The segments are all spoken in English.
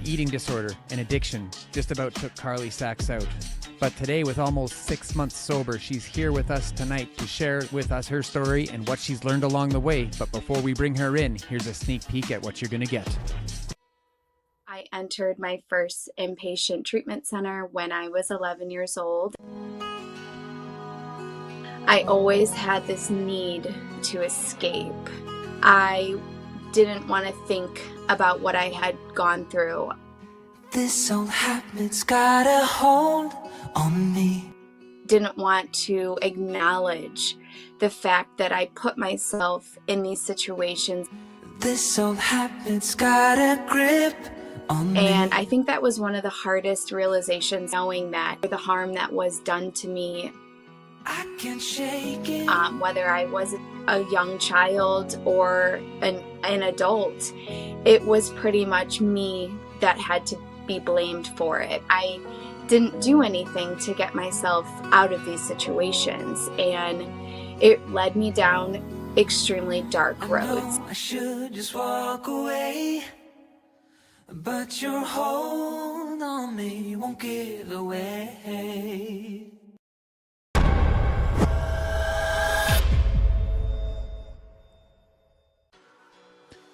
eating disorder and addiction just about took Carly Sachs out. But today, with almost 6 months sober, she's here with us tonight to share with us her story and what she's learned along the way. But before we bring her in, here's a sneak peek at what you're going to get. I entered my first inpatient treatment center when I was 11 years old. I always had this need to escape. I didn't want to think about what I had gone through. This old habit's got a hold on me. Didn't want to acknowledge the fact that I put myself in these situations. This old habit's got a grip on me. And I think that was one of the hardest realizations, knowing that the harm that was done to me, I can't shake it. Whether I was a young child or an adult, it was pretty much me that had to be blamed for it. I didn't do anything to get myself out of these situations, and it led me down extremely dark roads. I should just walk away, but your hold on me won't give away.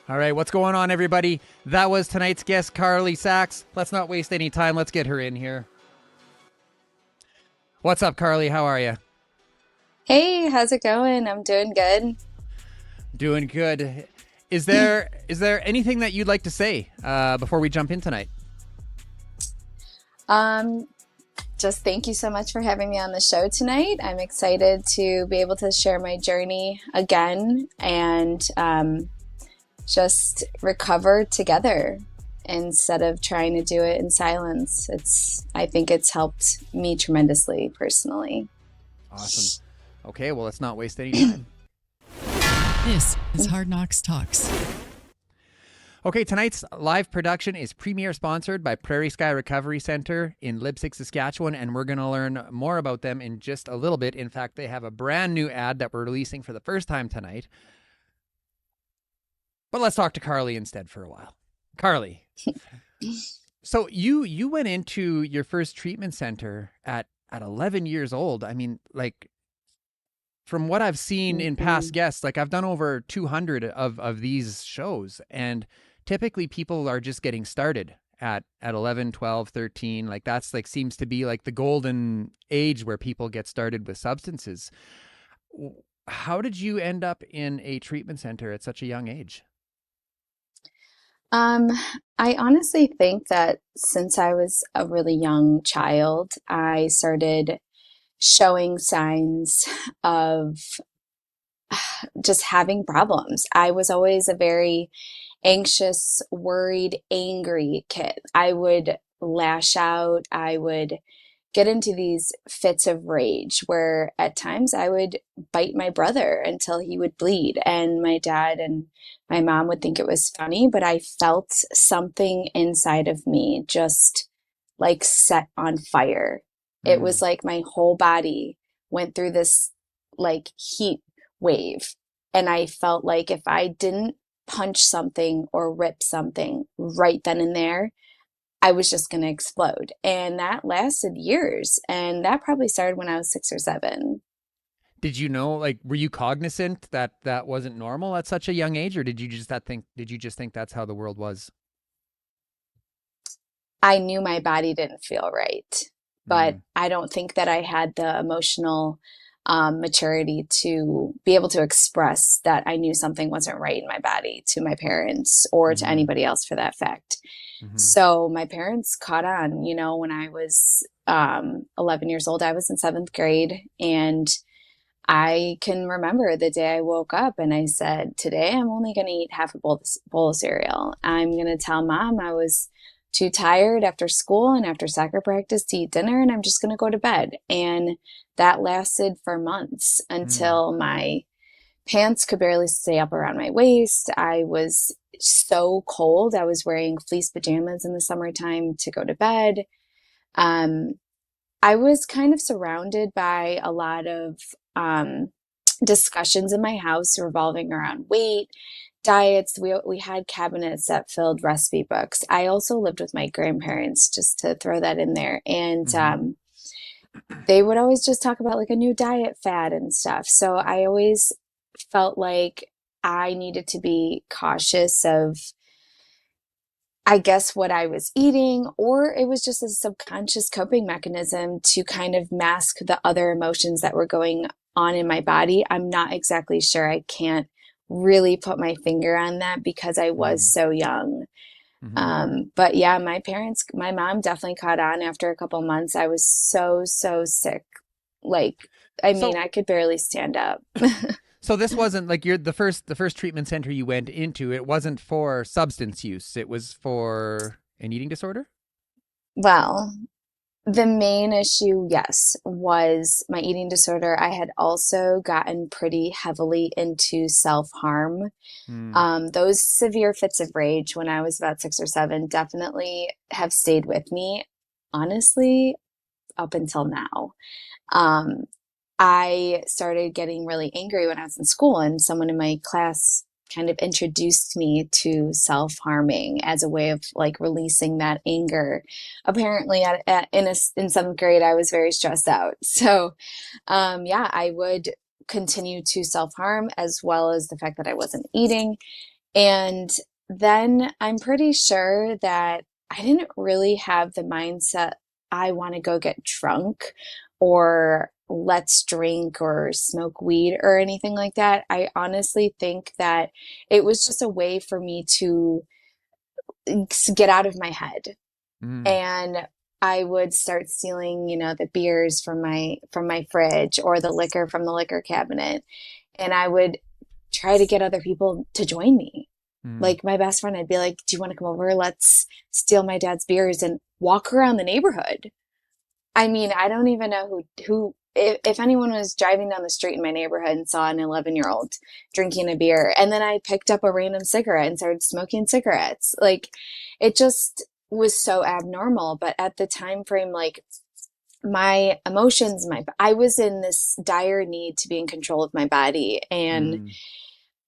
All right, what's going on, everybody? That was tonight's guest, Carly Sachs. Let's not waste any time. Let's get her in here. What's up, Carly? How are you? Hey, how's it going? I'm doing good. Doing good. Is there anything that you'd like to say before we jump in tonight? Just thank you so much for having me on the show tonight. I'm excited to be able to share my journey again and just recover together instead of trying to do it in silence. I think it's helped me tremendously personally. Awesome. Okay, well, let's not waste any time. This is Hard Knox Talks. Okay, tonight's live production is premier sponsored by Prairie Sky Recovery Center in Leipzig, Saskatchewan, and we're going to learn more about them in just a little bit. In fact, they have a brand new ad that we're releasing for the first time tonight. But let's talk to Carly instead for a while. Carly, so you went into your first treatment center at 11 years old. I mean, like, from what I've seen in past guests, like I've done over 200 of these shows, and typically people are just getting started at 11, 12, 13. Like that's like seems to be like the golden age where people get started with substances. How did you end up in a treatment center at such a young age? I honestly think that since I was a really young child, I started showing signs of just having problems. I was always a very anxious, worried, angry kid. I would lash out. I would get into these fits of rage where at times I would bite my brother until he would bleed. And my dad and my mom would think it was funny, but I felt something inside of me just like set on fire. It was like my whole body went through this like heat wave. And I felt like if I didn't punch something or rip something right then and there, I was just going to explode. And that lasted years. And that probably started when I was 6 or 7. Did you know, like, were you cognizant that that wasn't normal at such a young age, or did you just think that's how the world was? I knew my body didn't feel right, but I don't think that I had the emotional maturity to be able to express that I knew something wasn't right in my body to my parents or to anybody else for that fact. So my parents caught on, when I was 11 years old. I was in 7th grade, and I can remember the day I woke up and I said, today I'm only going to eat half a bowl of cereal. I'm going to tell Mom I was too tired after school and after soccer practice to eat dinner, and I'm just going to go to bed. And that lasted for months until my pants could barely stay up around my waist. I was so cold. I was wearing fleece pajamas in the summertime to go to bed. I was kind of surrounded by a lot of discussions in my house revolving around weight, diets. We had cabinets that filled recipe books. I also lived with my grandparents, just to throw that in there. And they would always just talk about like a new diet fad and stuff. So I always felt like I needed to be cautious of, I guess, what I was eating, or it was just a subconscious coping mechanism to kind of mask the other emotions that were going on in my body. I'm not exactly sure. I can't really put my finger on that because I was so young. But yeah, my mom definitely caught on after a couple months. I was so sick. Like, I mean, I could barely stand up. So this wasn't like the first treatment center you went into. It wasn't for substance use. It was for an eating disorder? Well, the main issue, yes, was my eating disorder. I had also gotten pretty heavily into self-harm. Those severe fits of rage when I was about 6 or 7 definitely have stayed with me, honestly, up until now. I started getting really angry when I was in school, and someone in my class kind of introduced me to self-harming as a way of like releasing that anger. Apparently in 7th grade, I was very stressed out. So, yeah, I would continue to self-harm, as well as the fact that I wasn't eating. And then I'm pretty sure that I didn't really have the mindset, I want to go get drunk or let's drink or smoke weed or anything like that. I honestly think that it was just a way for me to get out of my head. And I would start stealing, the beers from my fridge or the liquor from the liquor cabinet. And I would try to get other people to join me. Like my best friend, I'd be like, do you want to come over? Let's steal my dad's beers and walk around the neighborhood. I mean, I don't even know who if anyone was driving down the street in my neighborhood and saw an 11-year-old drinking a beer, and then I picked up a random cigarette and started smoking cigarettes. Like, it just was so abnormal. But at the time frame, like, my emotions, I was in this dire need to be in control of my body. And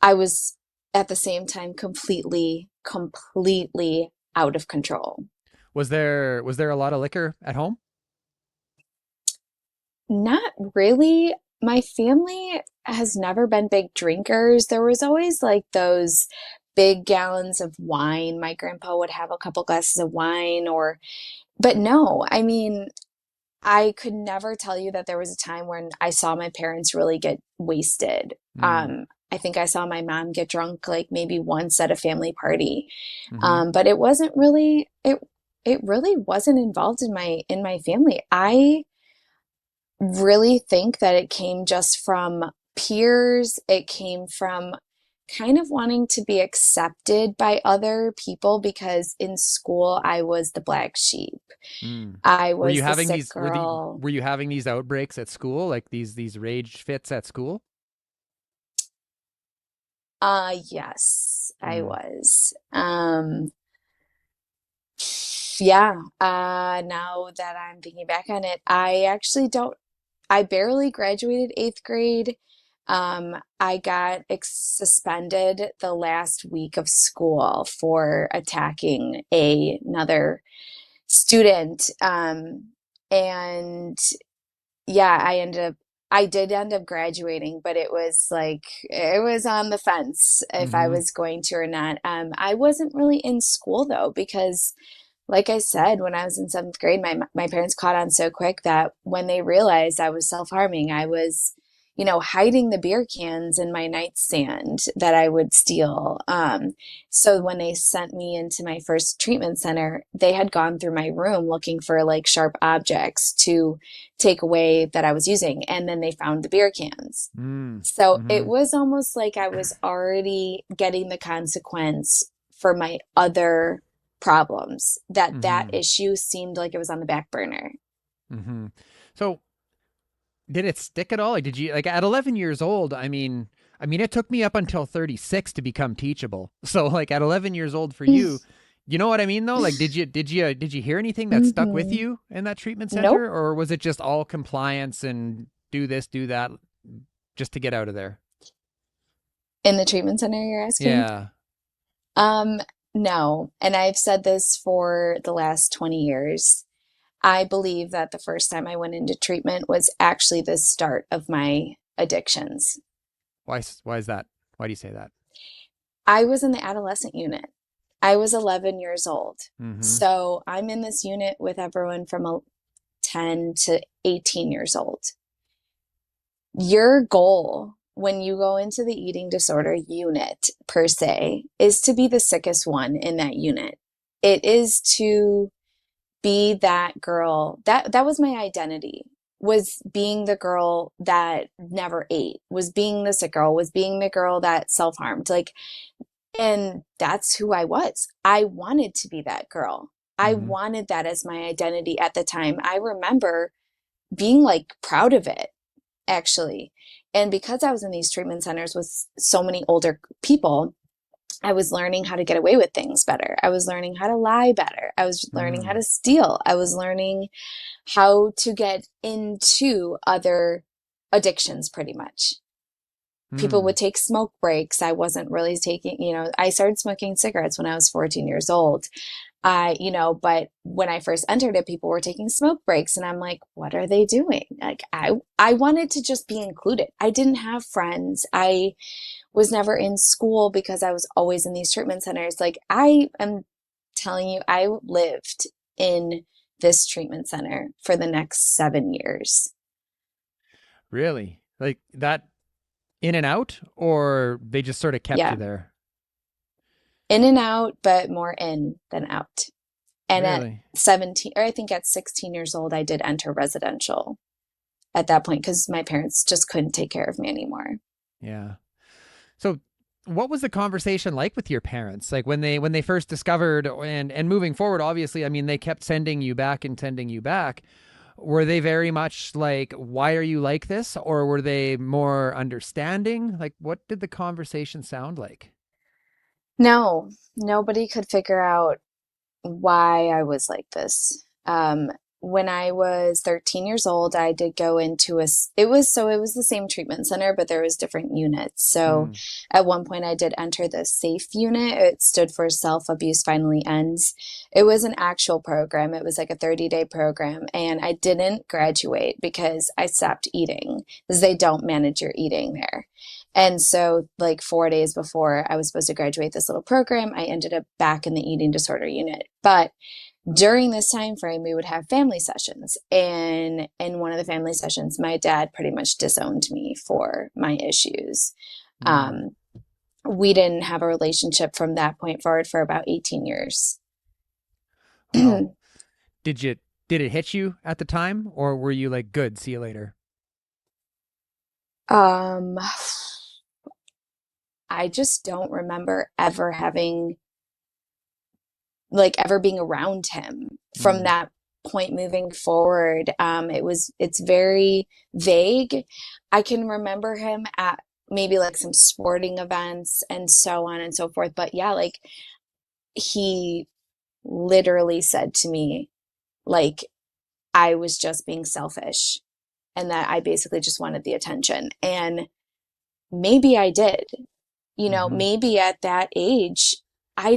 I was at the same time completely out of control. Was there a lot of liquor at home? Not really. My family has never been big drinkers. There was always like those big gallons of wine. My grandpa would have a couple glasses of wine, but no, I mean, I could never tell you that there was a time when I saw my parents really get wasted. I think I saw my mom get drunk like maybe once at a family party. But it wasn't really, it really wasn't involved in my family. I really think that it came just from peers. It came from kind of wanting to be accepted by other people, because in school I was the black sheep. I was the sick girl. Were you having these outbreaks at school, like these rage fits at school? Yes, I was. Yeah. Now that I'm thinking back on it, I barely graduated 8th grade. I got suspended the last week of school for attacking another student. And yeah, I did end up graduating, but it was on the fence if I was going to or not. I wasn't really in school though, because like I said, when I was in 7th grade, my parents caught on so quick that when they realized I was self-harming, I was, hiding the beer cans in my nightstand that I would steal. So when they sent me into my first treatment center, they had gone through my room looking for like sharp objects to take away that I was using. And then they found the beer cans. So it was almost like I was already getting the consequence for my other problems, that issue seemed like it was on the back burner. So did it stick at all? Like, did you, like, at 11 years old, I mean, it took me up until 36 to become teachable. So like at 11 years old for you, you know what I mean though? Like, did you hear anything that stuck with you in that treatment center? Nope. Or was it just all compliance and do this, do that just to get out of there? In the treatment center, you're asking? Yeah. Um, no. And I've said this for the last 20 years. I believe that the first time I went into treatment was actually the start of my addictions. Why is that? Why do you say that? I was in the adolescent unit. I was 11 years old. Mm-hmm. So I'm in this unit with everyone from 10 to 18 years old. Your goal when you go into the eating disorder unit, per se, is to be the sickest one in that unit. It is to be that girl. That was my identity, was being the girl that never ate, was being the sick girl, was being the girl that self-harmed. Like, and that's who I was. I wanted to be that girl. I Mm-hmm. wanted that as my identity at the time. I remember being like proud of it, actually. And because I was in these treatment centers with so many older people, I was learning how to get away with things better. I was learning how to lie better. I was learning how to steal. I was learning how to get into other addictions, pretty much. People would take smoke breaks. I wasn't really taking, I started smoking cigarettes when I was 14 years old. But when I first entered it, people were taking smoke breaks and I'm like, what are they doing? Like, I wanted to just be included. I didn't have friends. I was never in school because I was always in these treatment centers. Like, I am telling you, I lived in this treatment center for the next 7 years. Really? Like that, in and out, or they just sort of kept Yeah. you there? In and out, but more in than out. And Really? at 17, or I think at 16 years old, I did enter residential at that point because my parents just couldn't take care of me anymore. Yeah. So what was the conversation like with your parents? Like when they first discovered, and moving forward, obviously, I mean, they kept sending you back and sending you back. Were they very much like, why are you like this? Or were they more understanding? Like, what did the conversation sound like? No, nobody could figure out why I was like this. When I was 13 years old, I did go into it was the same treatment center, but there was different units. So at one point I did enter the SAFE unit. It stood for Self-Abuse Finally Ends. It was an actual program. It was like a 30-day program. And I didn't graduate because I stopped eating because they don't manage your eating there. And so like 4 days before I was supposed to graduate this little program, I ended up back in the eating disorder unit. But during this time frame, we would have family sessions. And in one of the family sessions, my dad pretty much disowned me for my issues. We didn't have a relationship from that point forward for about 18 years. Wow. Did it hit you at the time, or were you like, good, see you later? I just don't remember ever being around him from that point moving forward. It's very vague. I can remember him at maybe like some sporting events and so on and so forth. But yeah, like he literally said to me, like, I was just being selfish and that I basically just wanted the attention. And maybe I did, maybe at that age, I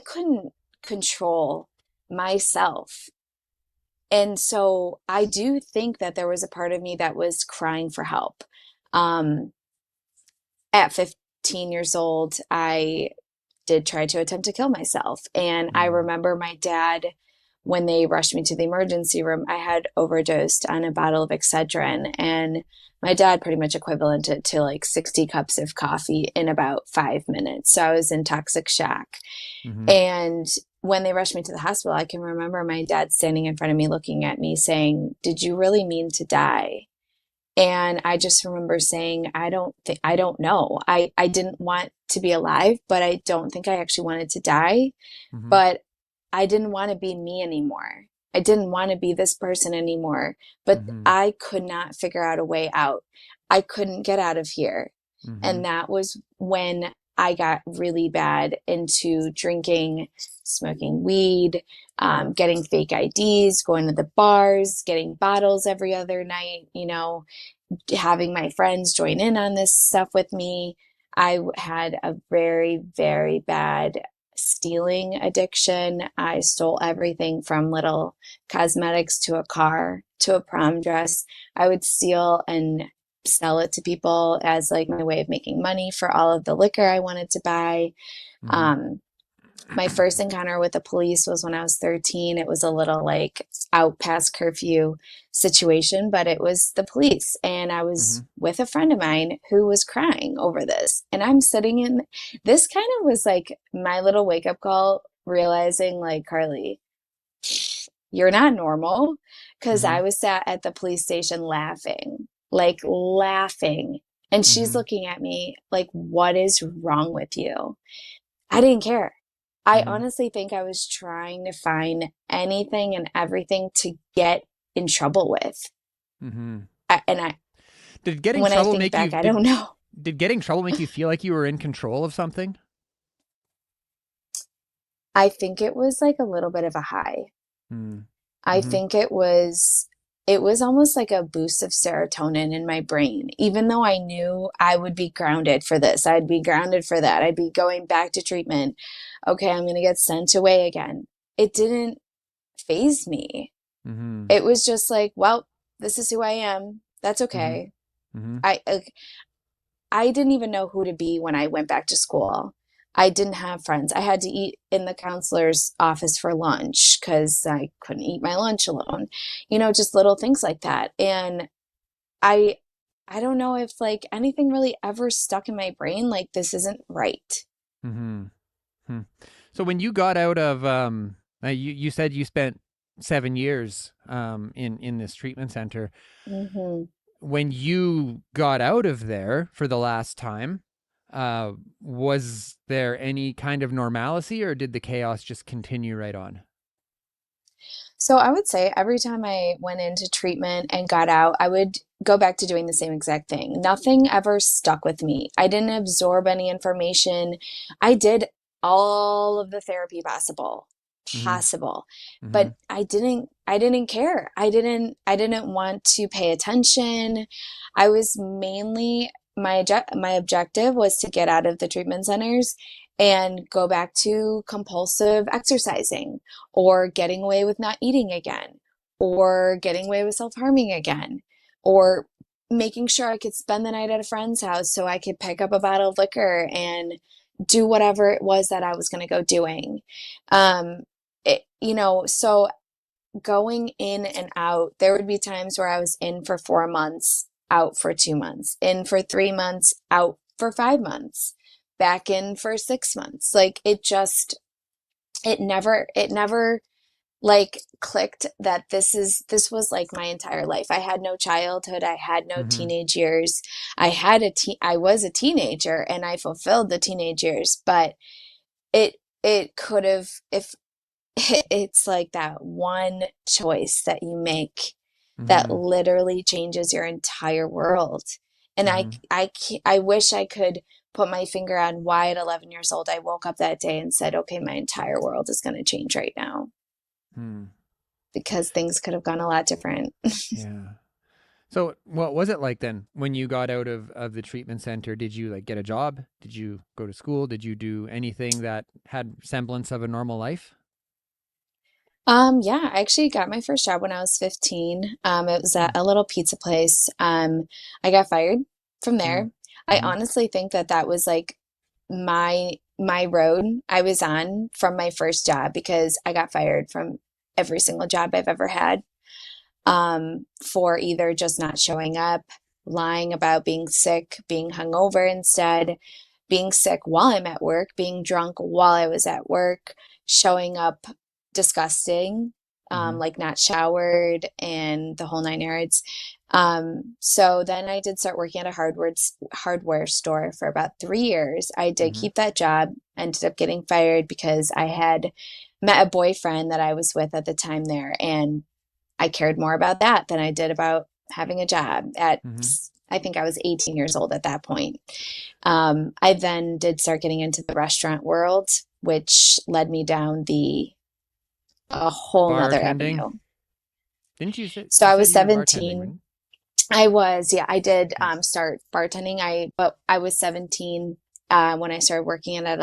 couldn't control myself. And so I do think that there was a part of me that was crying for help. At 15 years old, I did try to attempt to kill myself. And I remember my dad, when they rushed me to the emergency room, I had overdosed on a bottle of Excedrin. And my dad pretty much equivalented to like 60 cups of coffee in about 5 minutes. So I was in toxic shock. And when they rushed me to the hospital, I can remember my dad standing in front of me, looking at me saying, "Did you really mean to die?" And I just remember saying, I don't know. I didn't want to be alive, but I don't think I actually wanted to die. But I didn't want to be me anymore. I didn't want to be this person anymore. But I could not figure out a way out. I couldn't get out of here. And that was when I got really bad into drinking, smoking weed, getting fake IDs, going to the bars, getting bottles every other night, having my friends join in on this stuff with me. had a very, very bad stealing addiction. I stole everything from little cosmetics to a car to a prom dress. I would steal and sell it to people as like my way of making money for all of the liquor I wanted to buy. Um, my first encounter with the police was when I was 13. It was a little like out past curfew situation, but it was the police. And I was with a friend of mine who was crying over this. And I'm sitting in this, kind of was like my little wake up call, realizing like, Carly, you're not normal. Because I was sat at the police station laughing. And she's looking at me like, what is wrong with you? I didn't care. I honestly think I was trying to find anything and everything to get in trouble with. Did getting when trouble I think make back, you? I don't know. Did getting trouble make you feel like you were in control of something? I think it was like a little bit of a high. I think it was almost like a boost of serotonin in my brain, even though I knew I would be grounded for this. I'd be grounded for that. I'd be going back to treatment. Okay, I'm going to get sent away again. It didn't faze me. It was just like, well, this is who I am. That's okay. I didn't even know who to be when I went back to school. I didn't have friends. I had to eat in the counselor's office for lunch because I couldn't eat my lunch alone. Just little things like that. And I don't know if like anything really ever stuck in my brain like this isn't right. So when you got out of, you said you spent 7 years in this treatment center. When you got out of there for the last time, was there any kind of normalcy, or did the chaos just continue right on? So I would say every time I went into treatment and got out, I would go back to doing the same exact thing. Nothing ever stuck with me. I didn't absorb any information. I did all of the therapy possible, but I didn't care. I didn't want to pay attention. I was mainly, my objective was to get out of the treatment centers and go back to compulsive exercising, or getting away with not eating again, or getting away with self-harming again, or making sure I could spend the night at a friend's house so I could pick up a bottle of liquor and do whatever it was that I was going to go doing. So going in and out, there would be times where I was in for 4 months, out for 2 months, in for 3 months, out for 5 months, back in for 6 months. Like it never like clicked that this was like my entire life. I had no childhood. I had no teenage years. I was a teenager and I fulfilled the teenage years, but it could have, if it's like that one choice that you make that literally changes your entire world. And I wish I could put my finger on why at 11 years old I woke up that day and said, okay, my entire world is going to change right now. Because things could have gone a lot different. Yeah. So what was it like then when you got out of the treatment center? Did you like get a job? Did you go to school? Did you do anything that had semblance of a normal life? Yeah, I actually got my first job when I was 15. It was at a little pizza place. I got fired from there. I honestly think that was like my road I was on from my first job, because I got fired from every single job I've ever had, for either just not showing up, lying about being sick, being hungover instead, being sick while I'm at work, being drunk while I was at work, showing up disgusting, like not showered and the whole 9 yards. So then I did start working at a hardware store for about 3 years. I did keep that job, ended up getting fired because I had met a boyfriend that I was with at the time there, and I cared more about that than I did about having a job at, I think I was 18 years old at that point. I then did start getting into the restaurant world, which led me down a whole nother Bartending? avenue. Didn't you say? So I was you were 17. bartending, right? I was, yeah, I did start bartending. But I was 17 when I started working at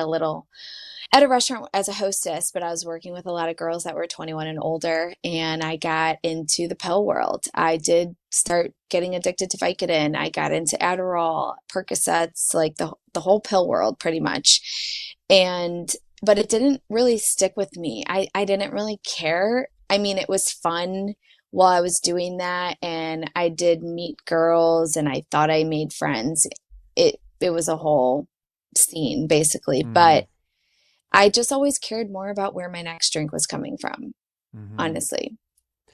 a restaurant as a hostess, but I was working with a lot of girls that were 21 and older, and I got into the pill world. I did start getting addicted to Vicodin. I got into Adderall, Percocets, like the whole pill world pretty much. But it didn't really stick with me. I didn't really care. I mean, it was fun while I was doing that, and I did meet girls, and I thought I made friends. It was a whole scene basically, but I just always cared more about where my next drink was coming from, honestly.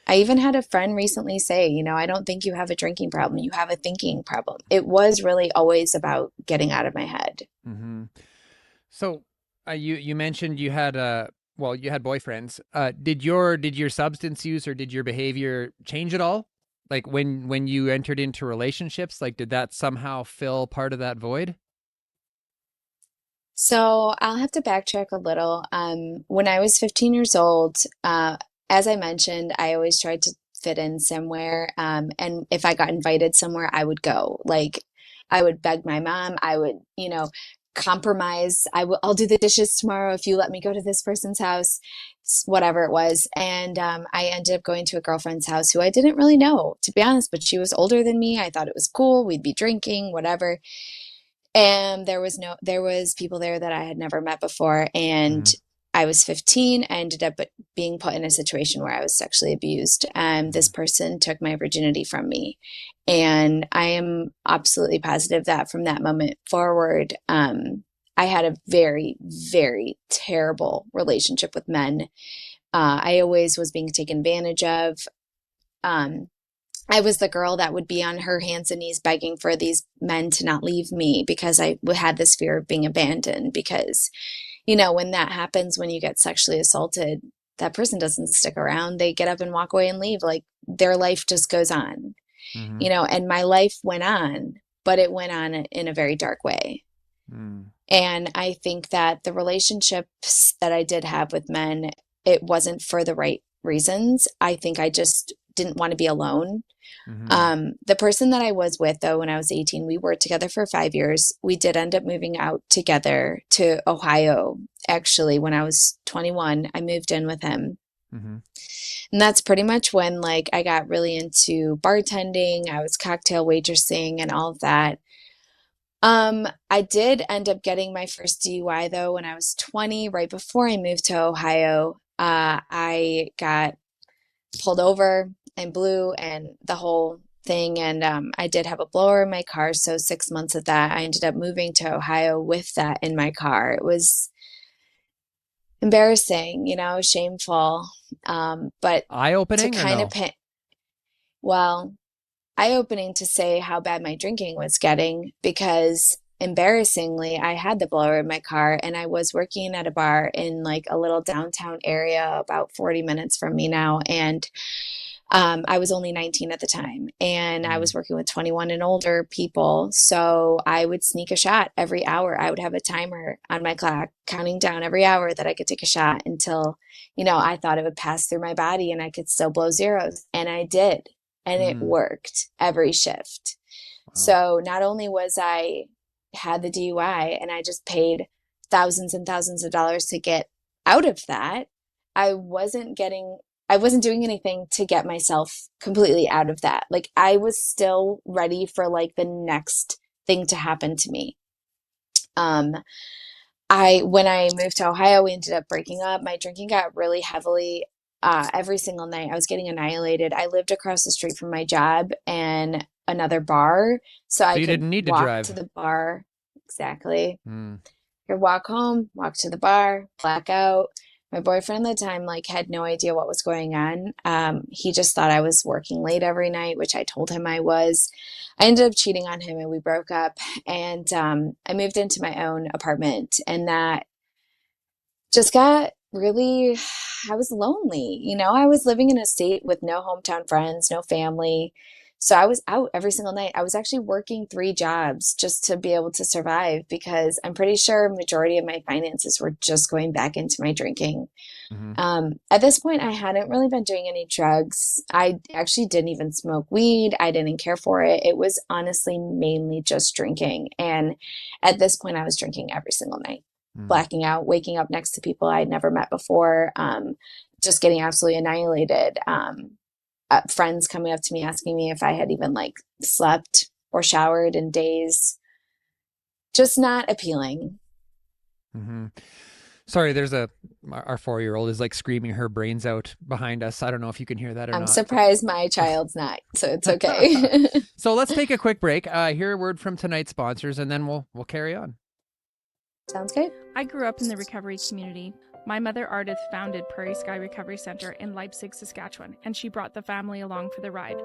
I even had a friend recently say, I don't think you have a drinking problem. You have a thinking problem. It was really always about getting out of my head. So you mentioned you had you had boyfriends. Did your substance use or did your behavior change at all? Like when you entered into relationships, like did that somehow fill part of that void? So I'll have to backtrack a little. When I was 15 years old, as I mentioned, I always tried to fit in somewhere. And if I got invited somewhere, I would go. Like I would beg my mom. I would, compromise. I'll do the dishes tomorrow if you let me go to this person's house, whatever it was. And I ended up going to a girlfriend's house who I didn't really know, to be honest, but she was older than me. I thought it was cool. We'd be drinking, whatever. And there was people there that I had never met before. And I was 15. I ended up being put in a situation where I was sexually abused. And this person took my virginity from me. And I am absolutely positive that from that moment forward, I had a very, very terrible relationship with men. I always was being taken advantage of. I was the girl that would be on her hands and knees begging for these men to not leave me because I had this fear of being abandoned. Because, when that happens, when you get sexually assaulted, that person doesn't stick around. They get up and walk away and leave. Like their life just goes on, and my life went on, but it went on in a very dark way. And I think that the relationships that I did have with men, it wasn't for the right reasons. I think I just didn't want to be alone. The person that I was with, though, when I was 18, we worked together for 5 years. We did end up moving out together to Ohio. Actually, when I was 21, I moved in with him. And that's pretty much when I got really into bartending. I was cocktail waitressing and all of that. I did end up getting my first DUI though when I was 20, right before I moved to Ohio. I got pulled over and blew and the whole thing. And I did have a blower in my car. So 6 months of that, I ended up moving to Ohio with that in my car. It was embarrassing, shameful. But Eye-opening to or kind no? of eye-opening to say how bad my drinking was getting, because embarrassingly, I had the blower in my car and I was working at a bar in a little downtown area about 40 minutes from me now. And I was only 19 at the time and I was working with 21 and older people. So I would sneak a shot every hour. I would have a timer on my clock counting down every hour that I could take a shot until, I thought it would pass through my body and I could still blow zeros. And I did. And it worked every shift. Wow. So not only was I had the DUI and I just paid thousands and thousands of dollars to get out of that, I wasn't doing anything to get myself completely out of that. I was still ready for the next thing to happen to me. When I moved to Ohio, we ended up breaking up. My drinking got really heavily. Every single night I was getting annihilated. I lived across the street from my job and another bar. So I you could didn't need to walk drive to the bar. Exactly. Could walk home, walk to the bar, black out. My boyfriend at the time had no idea what was going on. He just thought I was working late every night, which I told him I was. I ended up cheating on him and we broke up. And I moved into my own apartment, and that just got really, I was lonely. I was living in a state with no hometown friends, no family. So I was out every single night. I was actually working 3 jobs just to be able to survive, because I'm pretty sure majority of my finances were just going back into my drinking. At this point, I hadn't really been doing any drugs. I actually didn't even smoke weed. I didn't care for it. It was honestly mainly just drinking. And at this point, I was drinking every single night, blacking out, waking up next to people I'd never met before, just getting absolutely annihilated. Friends coming up to me asking me if I had even like slept or showered in days. Just not appealing. Sorry, there's our 4-year-old is like screaming her brains out behind us. I don't know if you can hear that or not. I'm surprised my child's not, so it's okay. So let's take a quick break, hear a word from tonight's sponsors, and then we'll carry on. Sounds good. I grew up in the recovery community. My mother, Ardith, founded Prairie Sky Recovery Center in Leipzig, Saskatchewan, and she brought the family along for the ride.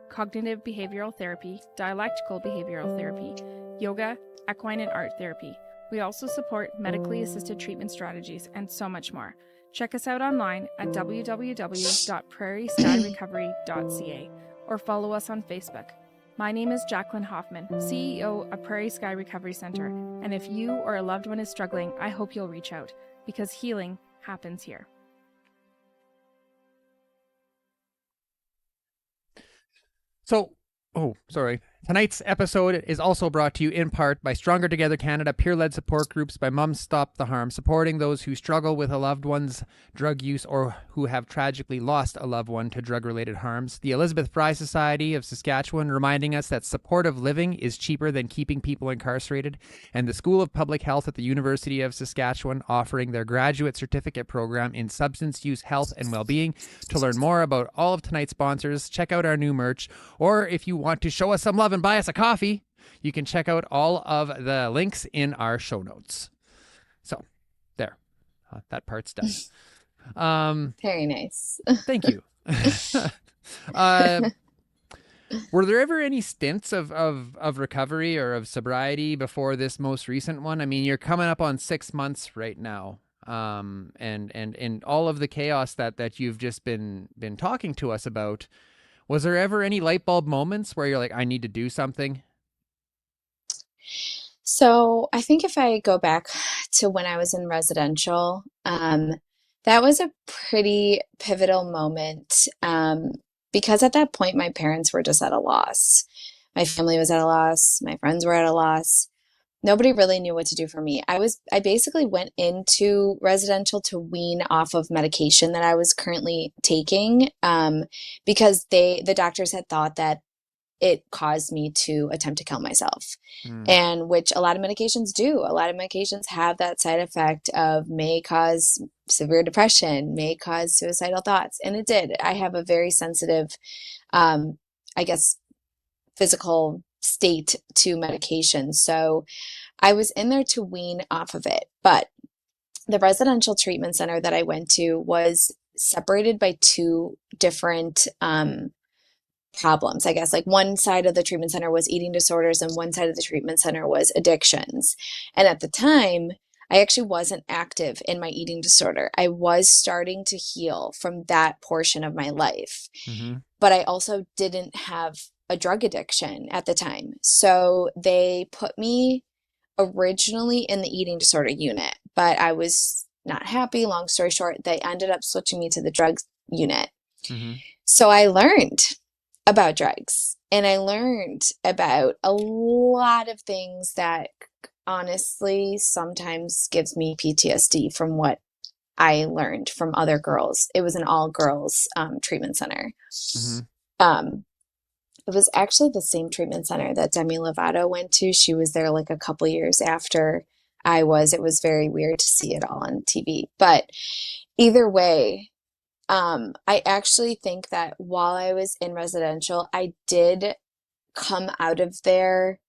Cognitive behavioral therapy, dialectical behavioral therapy, yoga, equine and art therapy. We also support medically assisted treatment strategies and so much more. Check us out online at www.prairieskyrecovery.ca or follow us on Facebook. My name is Jacqueline Hoffman, CEO of Prairie Sky Recovery Center, and if you or a loved one is struggling, I hope you'll reach out, because healing happens here. So, tonight's episode is also brought to you in part by Stronger Together Canada, peer-led support groups, by Mums Stop the Harm, supporting those who struggle with a loved one's drug use or who have tragically lost a loved one to drug-related harms. The Elizabeth Fry Society of Saskatchewan, reminding us that supportive living is cheaper than keeping people incarcerated. And the School of Public Health at the University of Saskatchewan, offering their graduate certificate program in substance use, health, and well-being. To learn more about all of tonight's sponsors, check out our new merch, or if you want to show us some love and buy us a coffee, you can check out all of the links in our show notes. So there, that part's done. Very nice. Thank you. Were there ever any stints of recovery or of sobriety before this most recent one? I mean, you're coming up on 6 months right now. And all of the chaos that you've just been talking to us about, was there ever any light bulb moments where you're like, I need to do something? So I think if I go back to when I was in residential, that was a pretty pivotal moment, because at that point, my parents were just at a loss. My family was at a loss. My friends were at a loss. Nobody really knew what to do for me. I basically went into residential to wean off of medication that I was currently taking, because the doctors had thought that it caused me to attempt to kill myself, and which a lot of medications do. A lot of medications have that side effect of may cause severe depression, may cause suicidal thoughts, and it did. I have a very sensitive, I guess, physical state to medication. So I was in there to wean off of it. But the residential treatment center that I went to was separated by 2 different problems, I guess. Like one side of the treatment center was eating disorders and one side of the treatment center was addictions. And at the time, I actually wasn't active in my eating disorder. I was starting to heal from that portion of my life. But I also didn't have a drug addiction at the time. So they put me originally in the eating disorder unit, but I was not happy. Long story short, they ended up switching me to the drugs unit. So I learned about drugs, and I learned about a lot of things that honestly sometimes gives me PTSD from what I learned from other girls. It was an all girls treatment center. It was actually the same treatment center that Demi Lovato went to. She was there like a couple years after I was. It was very weird to see it all on TV. But either way, I actually think that while I was in residential, I did come out of there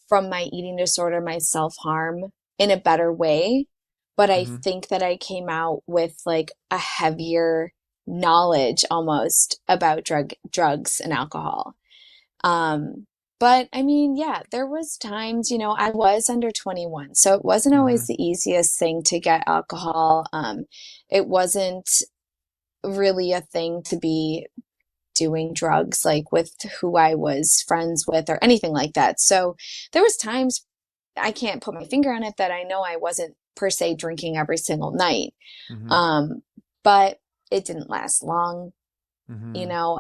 from my eating disorder, my self-harm, in a better way. But I think that I came out with like a heavier knowledge almost about drugs and alcohol. But I mean, yeah, there was times, I was under 21, so it wasn't always the easiest thing to get alcohol. It wasn't really a thing to be doing drugs, like with who I was friends with or anything like that. So there was times, I can't put my finger on it, that I know I wasn't per se drinking every single night. Mm-hmm. But it didn't last long. Mm-hmm. You know,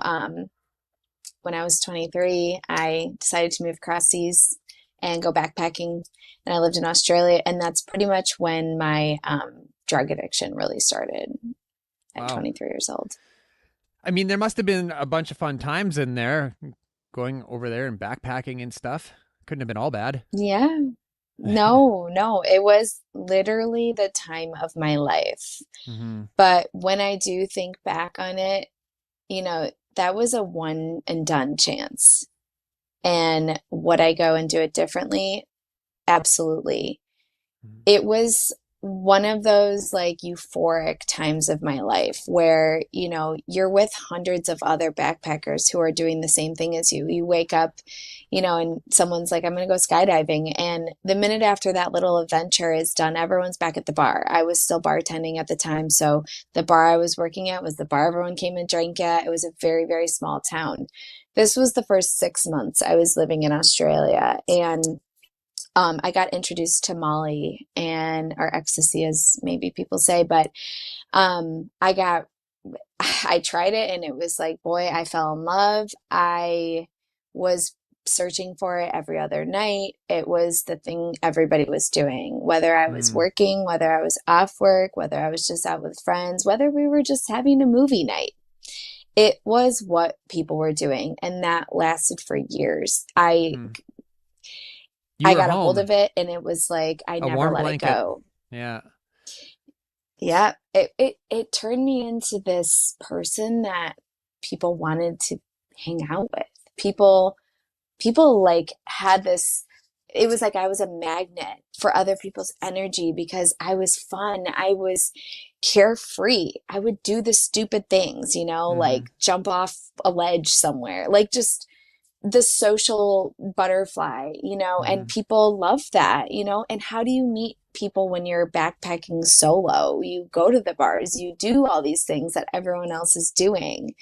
when I was 23, I decided to move across seas and go backpacking. And I lived in Australia. And that's pretty much when my drug addiction really started at Wow. 23 years old. I mean, there must have been a bunch of fun times in there, going over there and backpacking and stuff. Couldn't have been all bad. Yeah. No, it was literally the time of my life. Mm-hmm. But when I do think back on it, you know, that was a one and done chance. And would I go and do it differently? Absolutely. Mm-hmm. It was one of those like euphoric times of my life where, you know, you're with hundreds of other backpackers who are doing the same thing as you. You wake up, you know, and someone's like, I'm going to go skydiving. And the minute after that little adventure is done, everyone's back at the bar. I was still bartending at the time. So the bar I was working at was the bar everyone came and drank at. It was a very, very small town. This was the first 6 months I was living in Australia. And I got introduced to Molly or ecstasy, as maybe people say, but I tried it and it was like, boy, I fell in love. I was searching for it every other night. It was the thing everybody was doing, whether I was working, whether I was off work, whether I was just out with friends, whether we were just having a movie night. It was what people were doing, and that lasted for years. I got a hold of it, and it was like I never let it go. Yeah. Yeah. It turned me into this person that people wanted to hang out with. People like had this, it was like I was a magnet for other people's energy because I was fun. I was carefree. I would do the stupid things, you know, like jump off a ledge somewhere, like just the social butterfly, you know, and people love that, you know. And how do you meet people when you're backpacking solo? You go to the bars, you do all these things that everyone else is doing.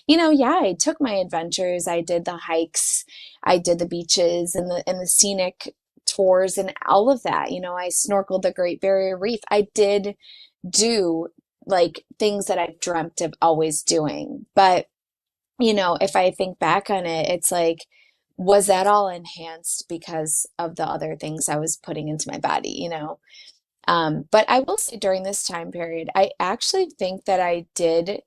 You know, yeah, I took my adventures, I did the hikes, I did the beaches and the scenic tours and all of that. You know, I snorkeled the Great Barrier Reef. I did do like things that I've dreamt of always doing. But you know, if I think back on it, it's like, was that all enhanced because of the other things I was putting into my body, you know? But I will say during this time period, I actually think that I did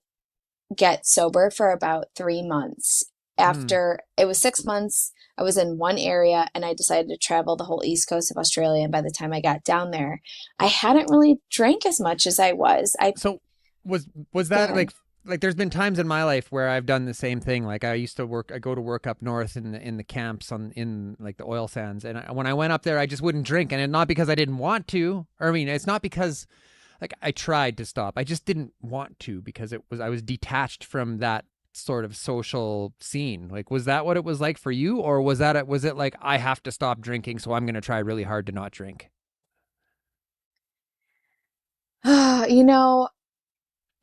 get sober for about 3 months. After it was 6 months, I was in one area and I decided to travel the whole east coast of Australia. And by the time I got down there, I hadn't really drank as much as I was. So was that like there's been times in my life where I've done the same thing. Like I go to work up north in the camps in like the oil sands. And when I went up there, I just wouldn't drink. And not because I didn't want to, or I mean, it's not because like I tried to stop. I just didn't want to because I was detached from that sort of social scene. Like, was that what it was like for you? Or was it like, I have to stop drinking, so I'm going to try really hard to not drink? You know,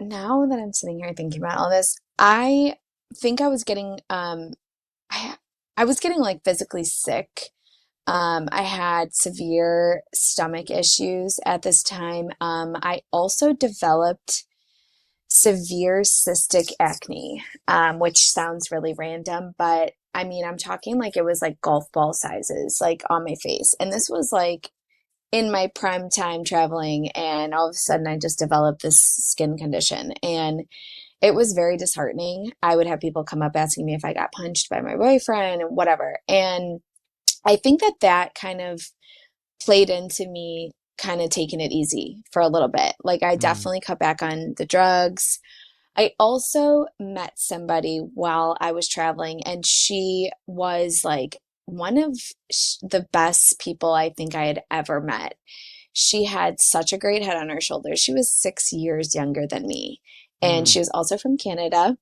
now that I'm sitting here thinking about all this, I think I was getting I was getting like physically sick. I had severe stomach issues at this time. I also developed severe cystic acne, which sounds really random, but I mean, I'm talking like it was like golf ball sizes, like on my face. And this was like in my prime time traveling, and all of a sudden I just developed this skin condition, and it was very disheartening. I would have people come up asking me if I got punched by my boyfriend and whatever. And I think that kind of played into me kind of taking it easy for a little bit. Like I definitely cut back on the drugs. I also met somebody while I was traveling, and she was like one of the best people I think I had ever met. She had such a great head on her shoulders. She was 6 years younger than me, and she was also from Canada.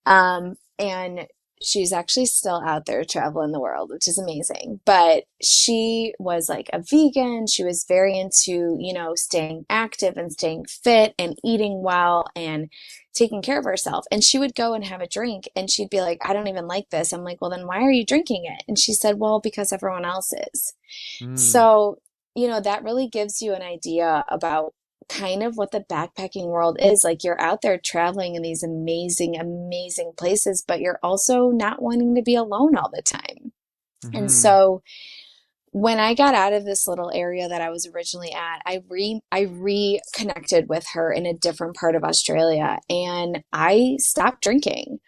And she's actually still out there traveling the world, which is amazing. But she was like a vegan. She was very into, staying active and staying fit and eating well and taking care of herself. And she would go and have a drink and she'd be like, I don't even like this. I'm like, well, then why are you drinking it? And she said, well, because everyone else is. So, that really gives you an idea about kind of what the backpacking world is. Like, you're out there traveling in these amazing, amazing places, but you're also not wanting to be alone all the time. And so when I got out of this little area that I was originally at, I reconnected with her in a different part of Australia, and I stopped drinking.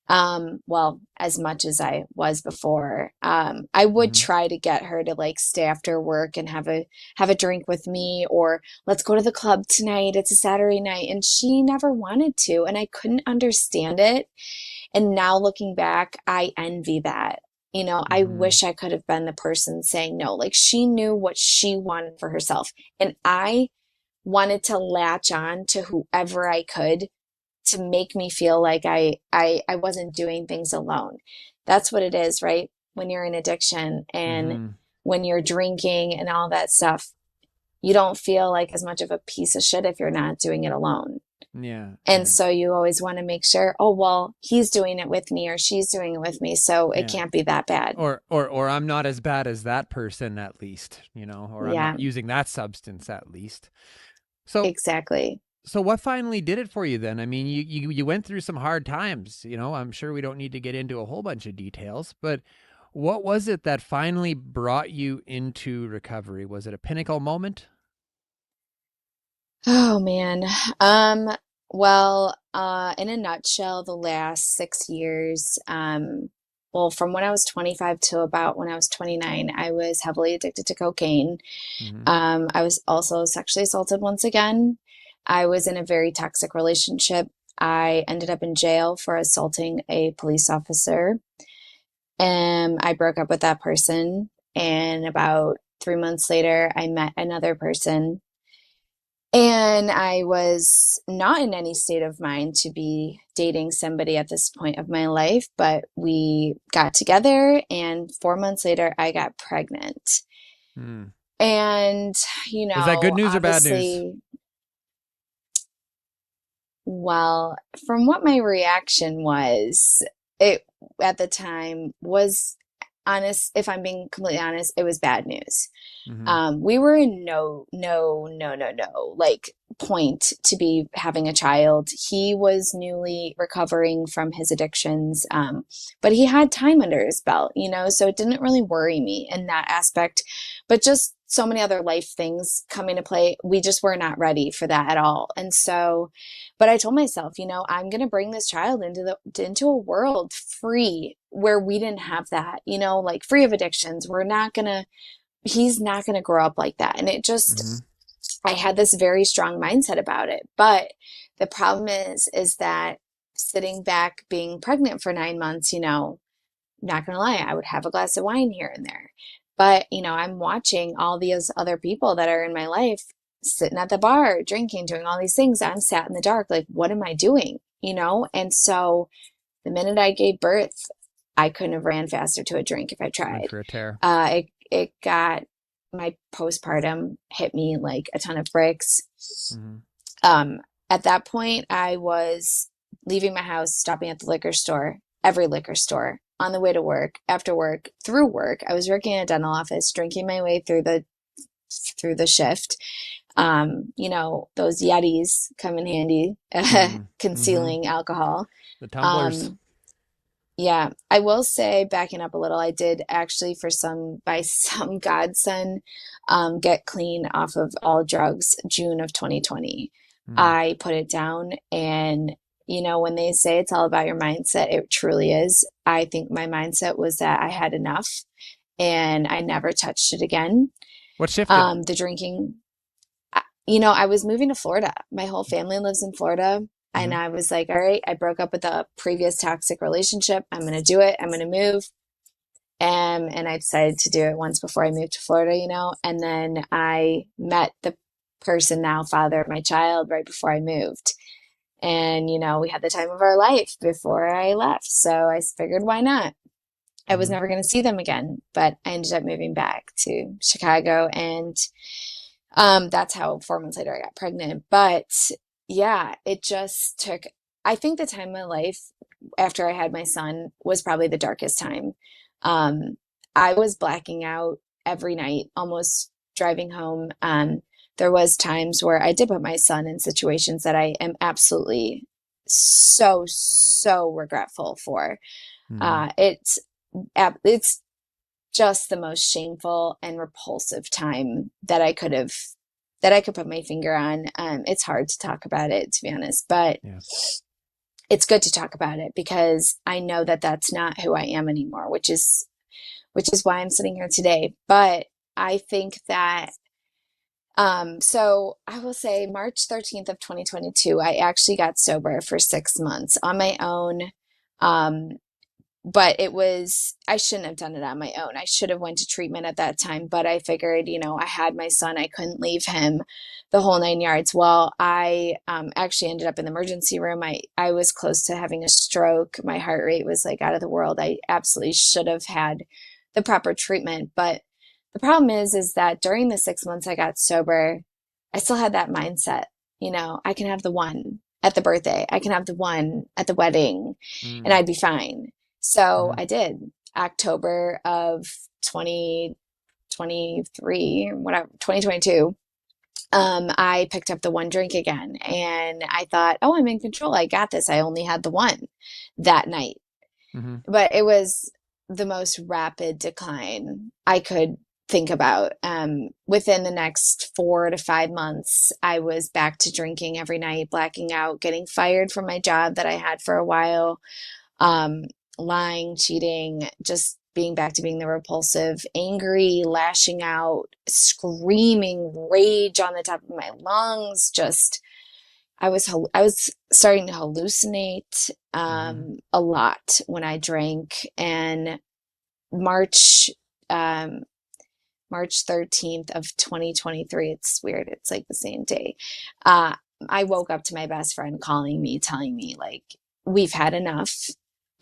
Well, as much as I was before. I would try to get her to like stay after work and have a drink with me, or let's go to the club tonight. It's a Saturday night. And she never wanted to, and I couldn't understand it. And now looking back, I envy that. I wish I could have been the person saying no. Like, she knew what she wanted for herself. And I wanted to latch on to whoever I could to make me feel like I wasn't doing things alone. That's what it is, right? When you're in addiction and when you're drinking and all that stuff, you don't feel like as much of a piece of shit if you're not doing it alone. Yeah. And so you always want to make sure, oh, well, he's doing it with me or she's doing it with me, so it can't be that bad. Or I'm not as bad as that person, at least, or I'm not using that substance, at least. So exactly. So what finally did it for you then? I mean, you went through some hard times, I'm sure we don't need to get into a whole bunch of details, but what was it that finally brought you into recovery? Was it a pinnacle moment? Oh man. Well, in a nutshell, the last 6 years, well, from when I was 25 to about when I was 29, I was heavily addicted to cocaine. I was also sexually assaulted once again. I was in a very toxic relationship. I ended up in jail for assaulting a police officer. And I broke up with that person. And about 3 months later, I met another person. And I was not in any state of mind to be dating somebody at this point of my life, but we got together, and 4 months later, I got pregnant. And, is that good news or bad news? Well, from what my reaction was, it at the time was honest. If I'm being completely honest, it was bad news. We were in no like point to be having a child. He was newly recovering from his addictions, but he had time under his belt, so it didn't really worry me in that aspect. But just so many other life things come into play, we just were not ready for that at all. And so, but I told myself, I'm going to bring this child into a world free where we didn't have that, like free of addictions. He's not going to grow up like that. And it just, I had this very strong mindset about it. But the problem is that sitting back, being pregnant for 9 months, not going to lie, I would have a glass of wine here and there. But, I'm watching all these other people that are in my life sitting at the bar, drinking, doing all these things. I'm sat in the dark, like, what am I doing? And so the minute I gave birth, I couldn't have ran faster to a drink if I tried. Went for a tear. It got, my postpartum hit me like a ton of bricks. At that point, I was leaving my house, stopping at the liquor store, every liquor store, on the way to work, after work, through work. I was working in a dental office, drinking my way through the shift. Those Yetis come in handy, concealing alcohol. The tumblers. Yeah, I will say, backing up a little, I did actually, by some godson, get clean off of all drugs June of 2020. I put it down, and when they say it's all about your mindset, it truly is. I think my mindset was that I had enough, and I never touched it again. What shifted? The drinking, I was moving to Florida. My whole family lives in Florida. And I was like, all right, I broke up with a previous toxic relationship. I'm going to do it. I'm going to move. And I decided to do it once before I moved to Florida, and then I met the person, now father of my child, right before I moved. And, we had the time of our life before I left. So I figured, why not? I was never going to see them again, but I ended up moving back to Chicago, and that's how 4 months later I got pregnant. But yeah, it just took, I think the time of my life after I had my son was probably the darkest time. I was blacking out every night, almost driving home. There was times where I did put my son in situations that I am absolutely so regretful for. It's just the most shameful and repulsive time that I could put my finger on. It's hard to talk about it, to be honest, but it's good to talk about it because I know that that's not who I am anymore, which is why I'm sitting here today. But I think that, so I will say March 13th of 2022, I actually got sober for 6 months on my own. But I shouldn't have done it on my own. I should have went to treatment at that time, but I figured, I had my son, I couldn't leave him, the whole 9 yards. Well, I actually ended up in the emergency room. I was close to having a stroke. My heart rate was like out of the world. I absolutely should have had the proper treatment. But the problem is that during the 6 months I got sober, I still had that mindset, I can have the one at the birthday. I can have the one at the wedding and I'd be fine. So I did. October of 2022, I picked up the one drink again, and I thought, oh, I'm in control. I got this. I only had the one that night. But it was the most rapid decline I could think about. Within the next 4 to 5 months, I was back to drinking every night, blacking out, getting fired from my job that I had for a while. Lying, cheating, just being back to being the repulsive, angry, lashing out, screaming, rage on the top of my lungs. Just, I was starting to hallucinate a lot when I drank. And March 13th of 2023, it's weird. It's like the same day. I woke up to my best friend calling me, telling me like, we've had enough.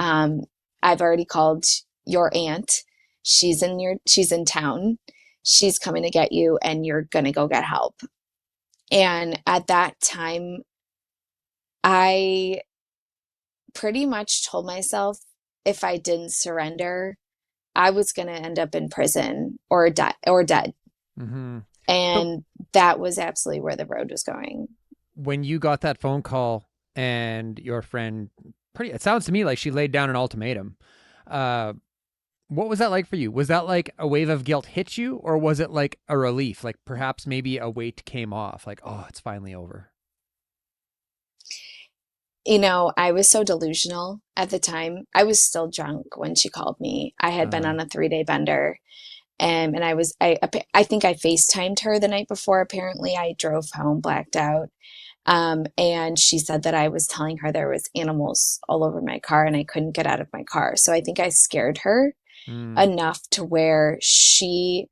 I've already called your aunt. She's in town. She's coming to get you, and you're going to go get help. And at that time, I pretty much told myself if I didn't surrender, I was going to end up in prison or dead. And that was absolutely where the road was going. When you got that phone call and your friend, it sounds to me like she laid down an ultimatum. What was that like for you? Was that like a wave of guilt hit you, or was it like a relief? Like perhaps maybe a weight came off, like, oh, it's finally over. I was so delusional at the time. I was still drunk when she called me. I had been on a 3-day bender. And I think I FaceTimed her the night before. Apparently I drove home, blacked out. And she said that I was telling her there was animals all over my car and I couldn't get out of my car. So I think I scared her enough to where this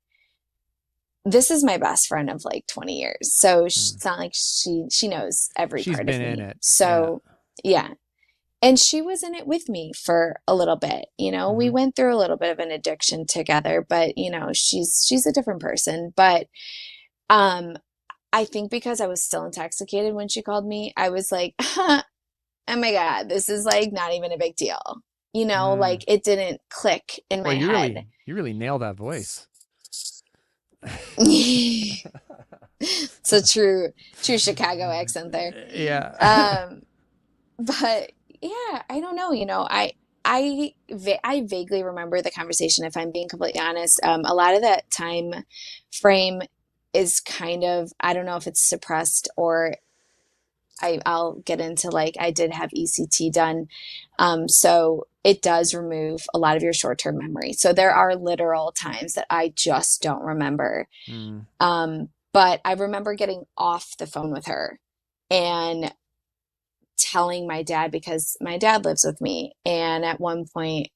is my best friend of like 20 years. So it's not like she knows every She's part been of me. in it. So yeah. And she was in it with me for a little bit. We went through a little bit of an addiction together, but she's a different person. But, I think because I was still intoxicated when she called me, I was like, oh my God, this is like not even a big deal. Like it didn't click in my head. You really nailed that voice. So true Chicago accent there. Yeah. But yeah, I don't know. I vaguely remember the conversation, if I'm being completely honest. A lot of that time frame is kind of, I don't know if it's suppressed or I'll get into like, I did have ECT done. So it does remove a lot of your short-term memory. So there are literal times that I just don't remember. But I remember getting off the phone with her and telling my dad, because my dad lives with me. And at one point,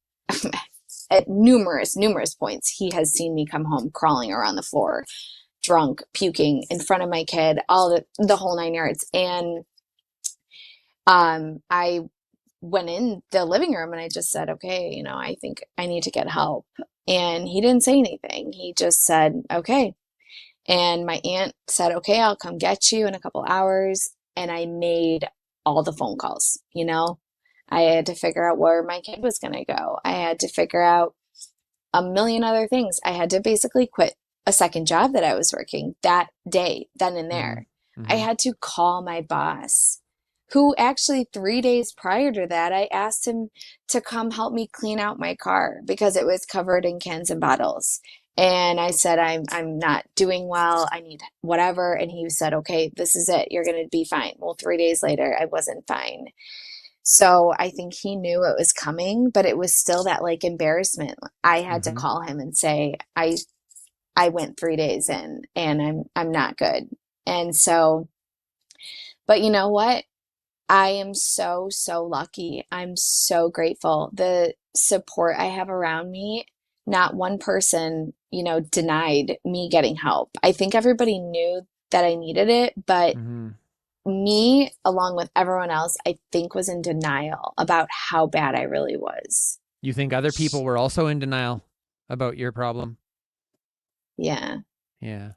at numerous points, he has seen me come home crawling around the floor, drunk, puking in front of my kid, all the whole 9 yards. And I went in the living room and I just said, okay, I think I need to get help. And he didn't say anything. He just said, okay. And my aunt said, okay, I'll come get you in a couple hours. And I made all the phone calls, I had to figure out where my kid was going to go. I had to figure out a million other things. I had to basically quit a second job that I was working that day, then and there. Mm-hmm. I had to call my boss, who actually 3 days prior to that, I asked him to come help me clean out my car because it was covered in cans and bottles. And I said, I'm not doing well. I need whatever. And he said, okay, this is it. You're going to be fine. Well, 3 days later, I wasn't fine. So I think he knew it was coming, but it was still that like embarrassment. I had to call him and say, I went 3 days in and I'm not good. And so, but you know what? I am so, so lucky. I'm so grateful. The support I have around me, not one person, denied me getting help. I think everybody knew that I needed it, but me, along with everyone else, I think was in denial about how bad I really was. You think other people were also in denial about your problem? Yeah. Yeah.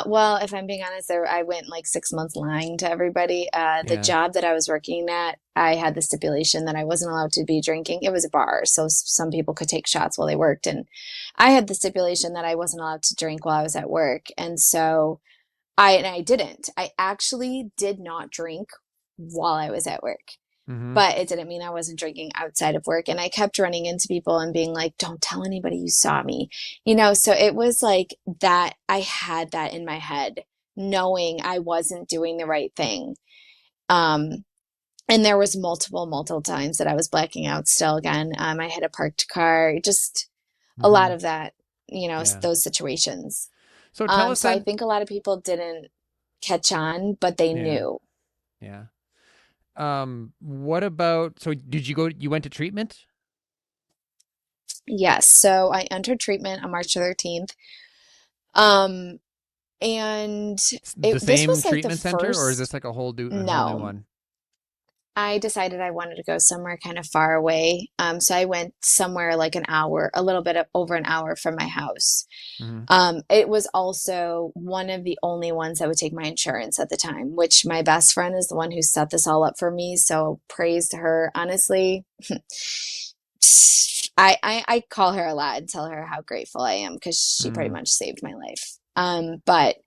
Well, if I'm being honest, I went like 6 months lying to everybody. The job that I was working at, I had the stipulation that I wasn't allowed to be drinking. It was a bar, so some people could take shots while they worked. And I had the stipulation that I wasn't allowed to drink while I was at work. And so I didn't. I actually did not drink while I was at work. But it didn't mean I wasn't drinking outside of work. And I kept running into people and being like, don't tell anybody you saw me. So it was like that. I had that in my head, knowing I wasn't doing the right thing. And there was multiple times that I was blacking out still again. I had a parked car, just a lot of that, those situations. So tell us so I think a lot of people didn't catch on, but they knew. Yeah. What about, so you went to treatment? Yes. So I entered treatment on March 13th. And the same treatment center, or is this like a whole new one? I decided I wanted to go somewhere kind of far away. So I went somewhere like an hour, a little bit over an hour from my house. It was also one of the only ones that would take my insurance at the time, which my best friend is the one who set this all up for me. So praise to her. Honestly, I call her a lot and tell her how grateful I am because she pretty much saved my life. But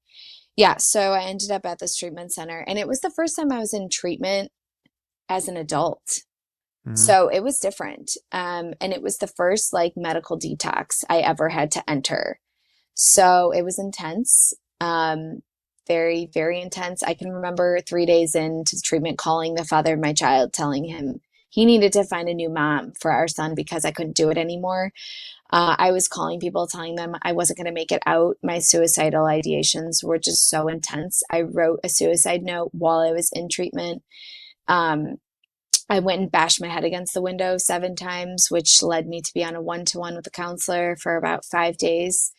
yeah, so I ended up at this treatment center, and it was the first time I was in treatment as an adult. So it was different. And it was the first like medical detox I ever had to enter. So it was intense, very, very intense. I can remember 3 days into the treatment calling the father of my child, telling him he needed to find a new mom for our son because I couldn't do it anymore. I was calling people, telling them I wasn't going to make it out. My suicidal ideations were just so intense. I wrote a suicide note while I was in treatment. I went and bashed my head against the window 7 times, which led me to be on a 1-to-1 with a counselor for about 5 days.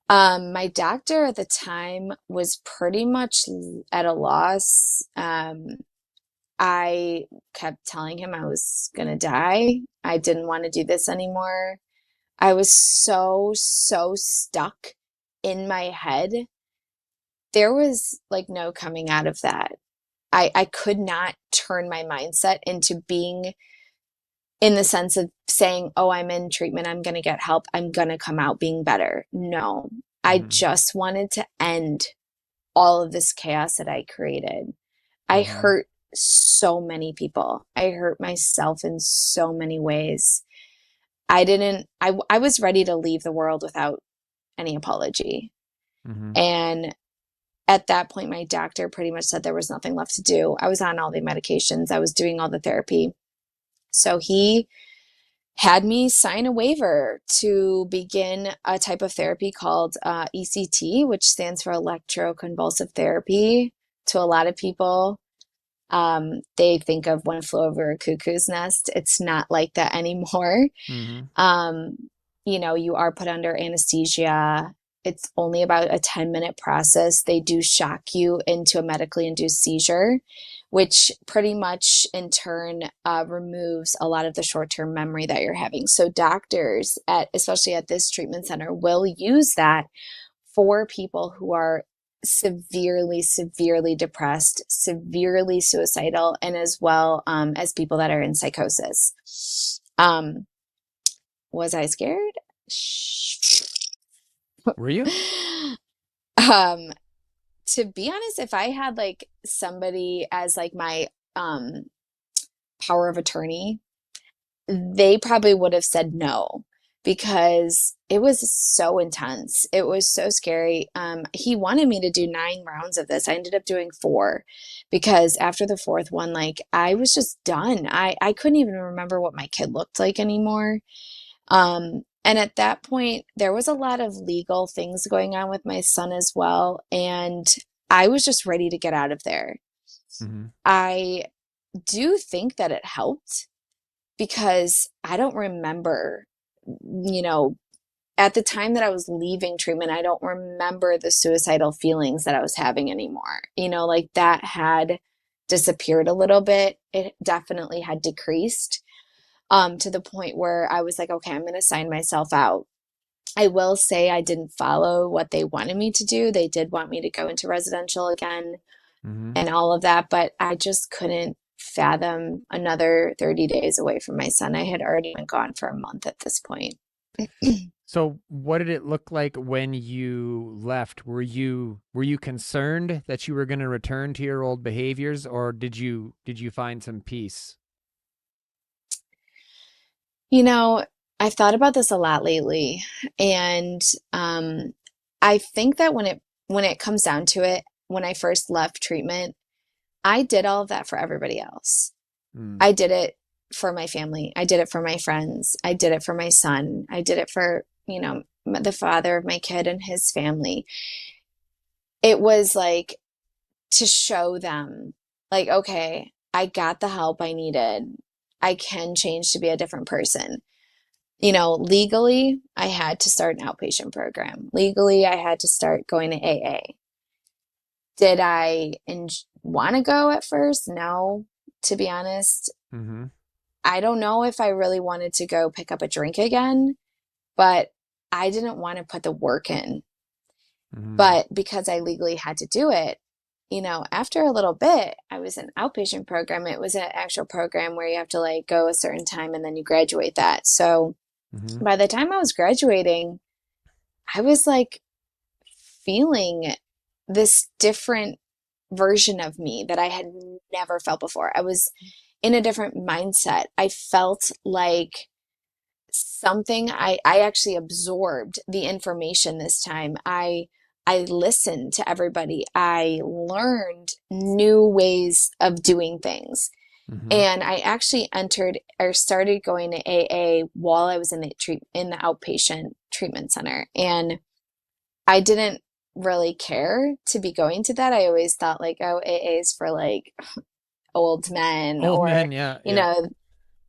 My doctor at the time was pretty much at a loss. I kept telling him I was going to die. I didn't want to do this anymore. I was so stuck in my head. There was like no coming out of that. I could not turn my mindset into being in the sense of saying, oh, I'm in treatment, I'm going to get help, I'm going to come out being better. No, I just wanted to end all of this chaos that I created. I hurt so many people. I hurt myself in so many ways. I was ready to leave the world without any apology. And at that point, my doctor pretty much said there was nothing left to do. I was on all the medications. I was doing all the therapy. So he had me sign a waiver to begin a type of therapy called ECT, which stands for electroconvulsive therapy. To a lot of people, they think of One Flew Over a Cuckoo's Nest. It's not like that anymore. You are put under anesthesia. It's only about a 10-minute process. They do shock you into a medically induced seizure, which pretty much in turn removes a lot of the short-term memory that you're having. So doctors, especially at this treatment center, will use that for people who are severely depressed, severely suicidal, and as well as people that are in psychosis. Was I scared? Were you? To be honest, if I had like somebody as like my power of attorney, they probably would have said no, because it was so intense. It was so scary. He wanted me to do 9 rounds of this. I ended up doing 4, because after the 4th one, like I was just done. I couldn't even remember what my kid looked like anymore. And at that point, there was a lot of legal things going on with my son as well. And I was just ready to get out of there. Mm-hmm. I do think that it helped, because I don't remember, at the time that I was leaving treatment, I don't remember the suicidal feelings that I was having anymore. Like that had disappeared a little bit. It definitely had decreased. To the point where I was like, okay, I'm going to sign myself out. I will say I didn't follow what they wanted me to do. They did want me to go into residential again and all of that, but I just couldn't fathom another 30 days away from my son. I had already been gone for a month at this point. So what did it look like when you left? Were you concerned that you were going to return to your old behaviors, or did you find some peace? I've thought about this a lot lately, and I think that when it comes down to it, when I first left treatment, I did all of that for everybody else. I did it for my family. I did it for my friends. I did it for my son. I did it for, the father of my kid and his family. It was like to show them, like, okay, I got the help I needed. I can change to be a different person. Legally, I had to start an outpatient program. Legally, I had to start going to AA. Did I want to go at first? No, to be honest. Mm-hmm. I don't know if I really wanted to go pick up a drink again, but I didn't want to put the work in. Mm-hmm. But because I legally had to do it, after a little bit, I was in an outpatient program. It was an actual program where you have to like go a certain time and then you graduate that. So by the time I was graduating, I was like feeling this different version of me that I had never felt before. I was in a different mindset. I felt like something, I actually absorbed the information this time. I listened to everybody. I learned new ways of doing things. And I actually started going to AA while I was in the outpatient treatment center. And I didn't really care to be going to that. I always thought like, oh, AA is for like old men, the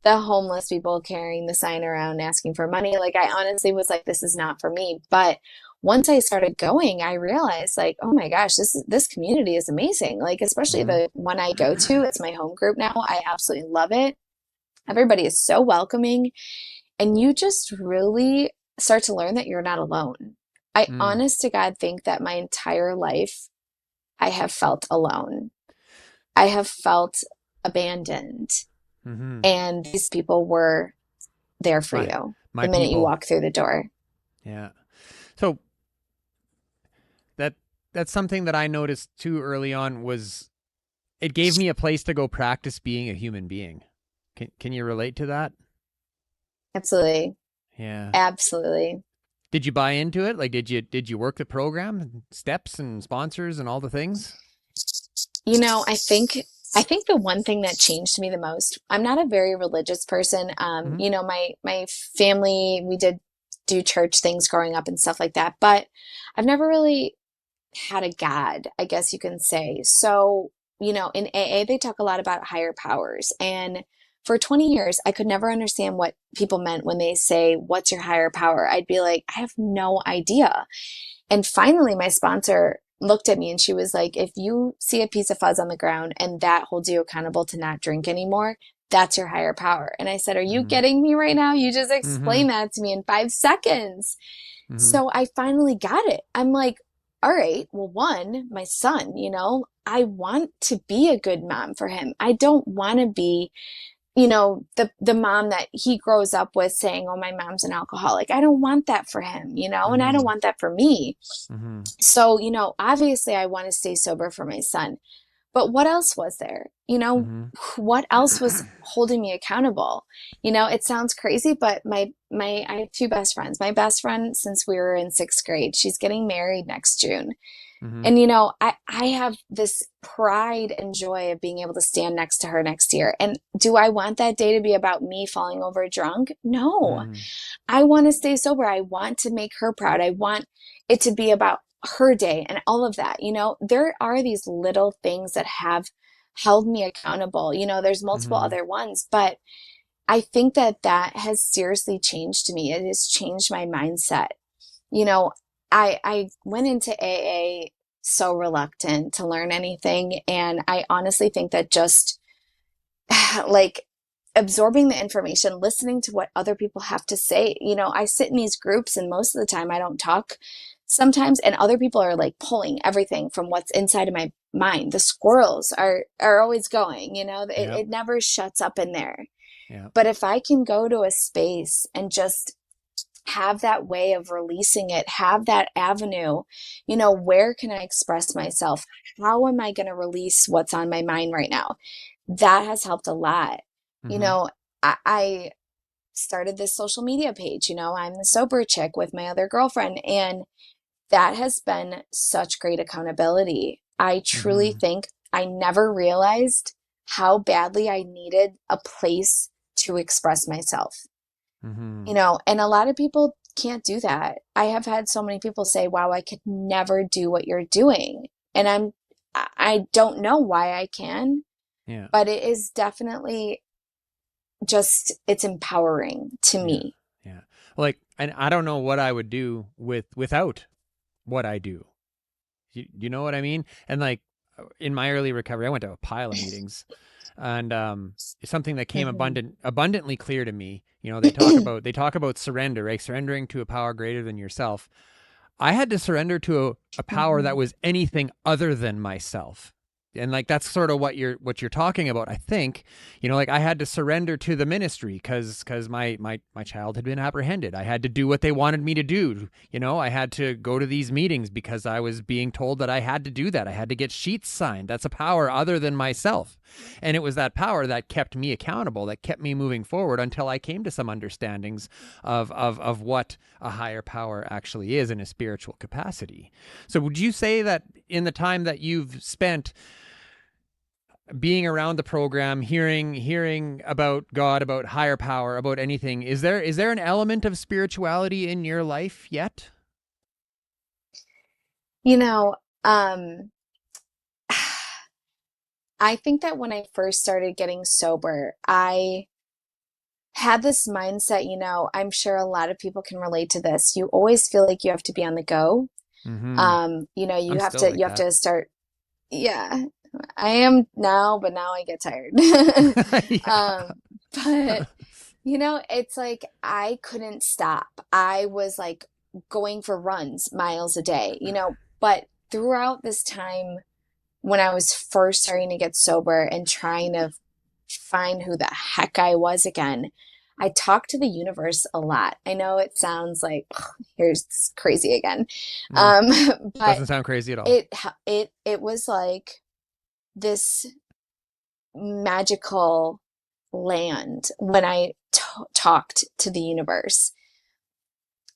homeless people carrying the sign around asking for money. Like I honestly was like, this is not for me. But once I started going, I realized like, oh my gosh, this community is amazing. Like, especially the one I go to, it's my home group now. I absolutely love it. Everybody is so welcoming. And you just really start to learn that you're not alone. I honest to God think that my entire life, I have felt alone. I have felt abandoned. And these people were there for you the minute you walk through the door. Yeah. So that's something that I noticed too early on, was it gave me a place to go practice being a human being. Can you relate to that? Absolutely. Yeah. Absolutely. Did you buy into it? Like, did you work the program, steps and sponsors and all the things? I think the one thing that changed me the most, I'm not a very religious person. My family, we did do church things growing up and stuff like that, but I've never really had a God, I guess you can say. So, in AA, they talk a lot about higher powers. And for 20 years, I could never understand what people meant when they say, what's your higher power? I'd be like, I have no idea. And finally, my sponsor looked at me and she was like, if you see a piece of fuzz on the ground and that holds you accountable to not drink anymore, that's your higher power. And I said, are you getting me right now? You just explained that to me in 5 seconds. So I finally got it. I'm like, all right, well, one, my son, you know, I want to be a good mom for him. I don't want to be, you know, the mom that he grows up with saying, oh, my mom's an alcoholic. I don't want that for him, you know, and I don't want that for me. So, you know, obviously I want to stay sober for my son. But what else was there? You know, what else was holding me accountable? You know, it sounds crazy, but I have 2 best friends. My best friend since we were in 6th grade, she's getting married next June. And, you know, I have this pride and joy of being able to stand next to her next year. And do I want that day to be about me falling over drunk? No, I want to stay sober. I want to make her proud. I want it to be about her day and all of that. You know, there are these little things that have held me accountable. You know, there's multiple other ones, but I think that has seriously changed me. It has changed my mindset. You know, I went into AA so reluctant to learn anything. And I honestly think that just like absorbing the information, listening to what other people have to say, you know, I sit in these groups and most of the time I don't talk sometimes, and other people are like pulling everything from what's inside of my mind. The squirrels are always going, you know, it never shuts up in there. But if I can go to a space and just have that way of releasing it, have that avenue, you know, where can I express myself? How am I going to release what's on my mind right now? That has helped a lot. You know, I started this social media page, you know, I'm the sober chick with my other girlfriend, and that has been such great accountability. I truly think I never realized how badly I needed a place to express myself. You know, and a lot of people can't do that. I have had so many people say, wow, I could never do what you're doing. And I don't know why I can, but it is definitely just, it's empowering to me. Like, and I don't know what I would do without what I do. You know what I mean? And like in my early recovery, I went to a pile of meetings, and something that came abundantly clear to me. You know, they talk about surrender, right? Surrendering to a power greater than yourself. I had to surrender to a power that was anything other than myself. And like, that's sort of what you're talking about, I think. You know, like I had to surrender to the ministry because my child had been apprehended. I had to do what they wanted me to do. You know, I had to go to these meetings because I was being told that I had to do that. I had to get sheets signed. That's a power other than myself. And it was that power that kept me accountable, that kept me moving forward until I came to some understandings of what a higher power actually is in a spiritual capacity. So would you say that in the time that you've spent being around the program, hearing about God, about higher power, about anything, is there an element of spirituality in your life yet? You know, I think that when I first started getting sober, I had this mindset, you know, I'm sure a lot of people can relate to this. You always feel like you have to be on the go. You know, you have to start. Yeah, I am now, but now I get tired. But you know, it's like I couldn't stop. I was like going for runs miles a day, you know, but throughout this time when I was first starting to get sober and trying to find who the heck I was again, I talked to the universe a lot. I know it sounds like, here's crazy again. But doesn't sound crazy at all. It was like this magical land when I talked to the universe.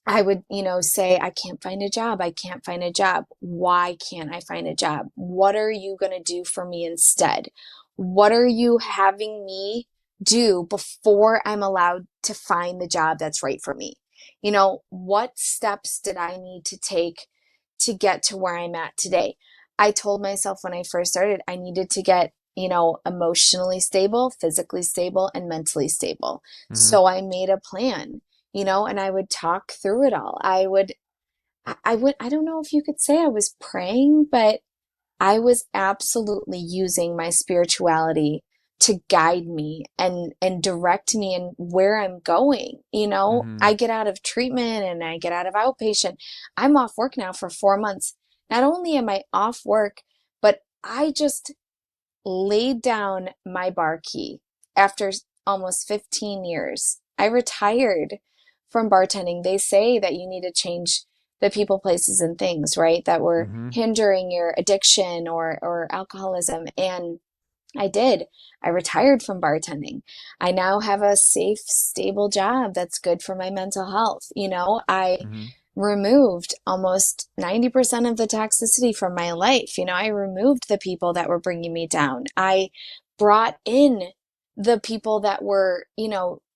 I would, you know, say, I can't find a job. I can't find a job. Why can't I find a job? What are you going to do for me instead? What are you having me do before I'm allowed to find the job that's right for me? You know, what steps did I need to take to get to where I'm at today? I told myself when I first started, I needed to get, you know, emotionally stable, physically stable, and mentally stable. So I made a plan, you know, and I would talk through it all. I would I don't know if you could say I was praying, but I was absolutely using my spirituality to guide me and direct me in where I'm going. I get out of treatment and I get out of outpatient. I'm off work now for 4 months. Not only am I off work, but I just laid down my bar key after almost 15 years. I retired from bartending. They say that you need to change the people, places, and things, right? That were hindering your addiction or alcoholism. And I did. I retired from bartending. I now have a safe, stable job that's good for my mental health. I removed almost 90% of the toxicity from my life. I removed the people that were bringing me down. I brought in the people that were,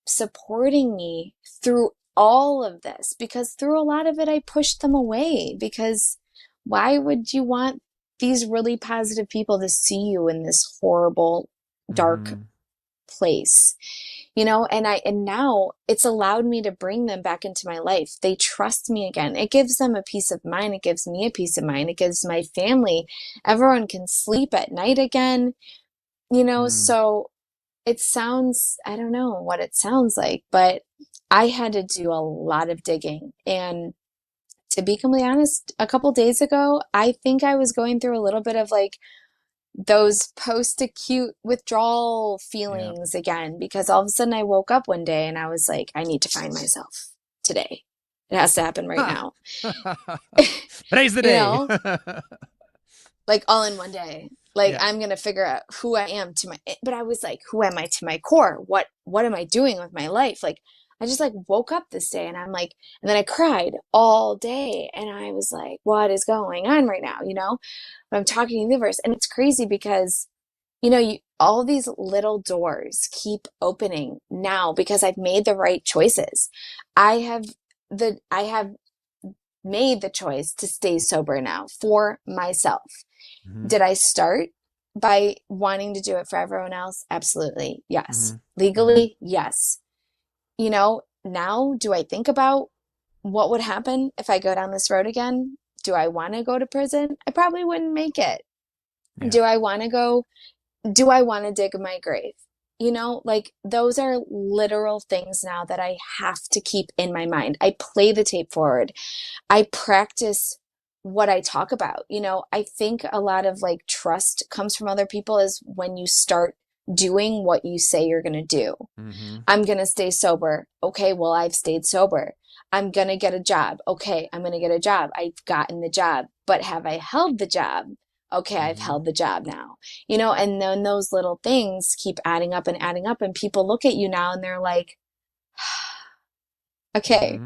supporting me through all of this, because through a lot of it, I pushed them away, because why would you want these really positive people to see you in this horrible, dark place? And now it's allowed me to bring them back into my life. They trust me again. It gives them a peace of mind. It gives me a peace of mind. It gives my family, everyone can sleep at night again, so it sounds, I don't know what it sounds like, but I had to do a lot of digging. And to be completely honest, a couple days ago, I think I was going through a little bit of like those post-acute withdrawal feelings again, because all of a sudden I woke up one day and I was like, I need to find myself today. It has to happen right now. Today's the day. Like all in one day. Like I'm going to figure out who I am but I was like, who am I to my core? What am I doing with my life? Like, I just like woke up this day and I'm like, and then I cried all day and I was like, what is going on right now? But I'm talking to the universe, and it's crazy because, all these little doors keep opening now because I've made the right choices. I have made the choice to stay sober now for myself. Did I start by wanting to do it for everyone else? Absolutely. Yes. Legally, yes. Now do I think about what would happen if I go down this road again? Do I want to go to prison? I probably wouldn't make it. Yeah. Do I want to dig my grave? Like those are literal things now that I have to keep in my mind. I play the tape forward. I practice what I talk about. I think a lot of like trust comes from other people is when you start doing what you say you're going to do. I'm going to stay sober. Okay, well, I've stayed sober. I'm going to get a job. Okay, I'm going to get a job. I've gotten the job. But have I held the job? Okay, I've held the job now. And then those little things keep adding up, and people look at you now and they're like, okay.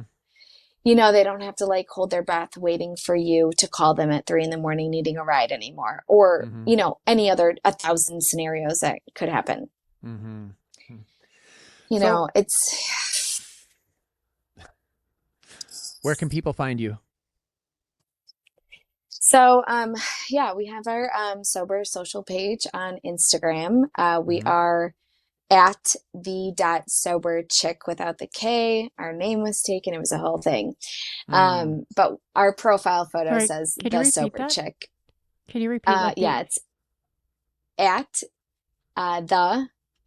They don't have to like hold their breath waiting for you to call them at 3 a.m. needing a ride anymore, or, any other 1,000 scenarios that could happen. It's. Where can people find you? So, we have our sober social page on Instagram. We are at the.sober chick without the K. Our name was taken. It was a whole thing. But our profile photo says the sober chick. Can you repeat that? Yeah, it's at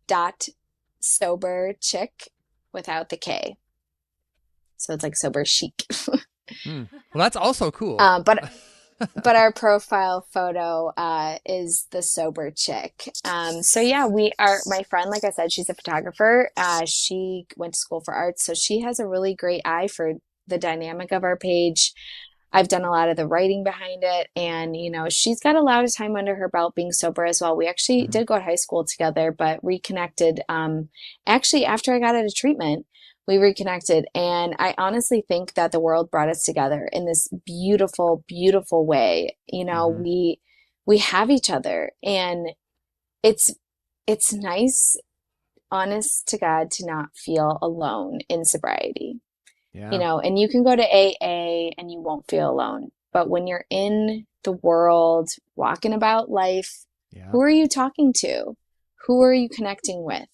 the.sober chick without the K. So it's like sober chic. Well, that's also cool. But our profile photo is the sober chick. My friend, like I said, she's a photographer. She went to school for arts, so she has a really great eye for the dynamic of our page. I've done a lot of the writing behind it, and she's got a lot of time under her belt being sober as well. We actually did go to high school together, but reconnected actually after I got out of treatment. We reconnected, and I honestly think that the world brought us together in this beautiful, beautiful way. We have each other, and it's nice, honest to God, to not feel alone in sobriety. Yeah. And you can go to AA and you won't feel alone. But when you're in the world, walking about life, who are you talking to? Who are you connecting with?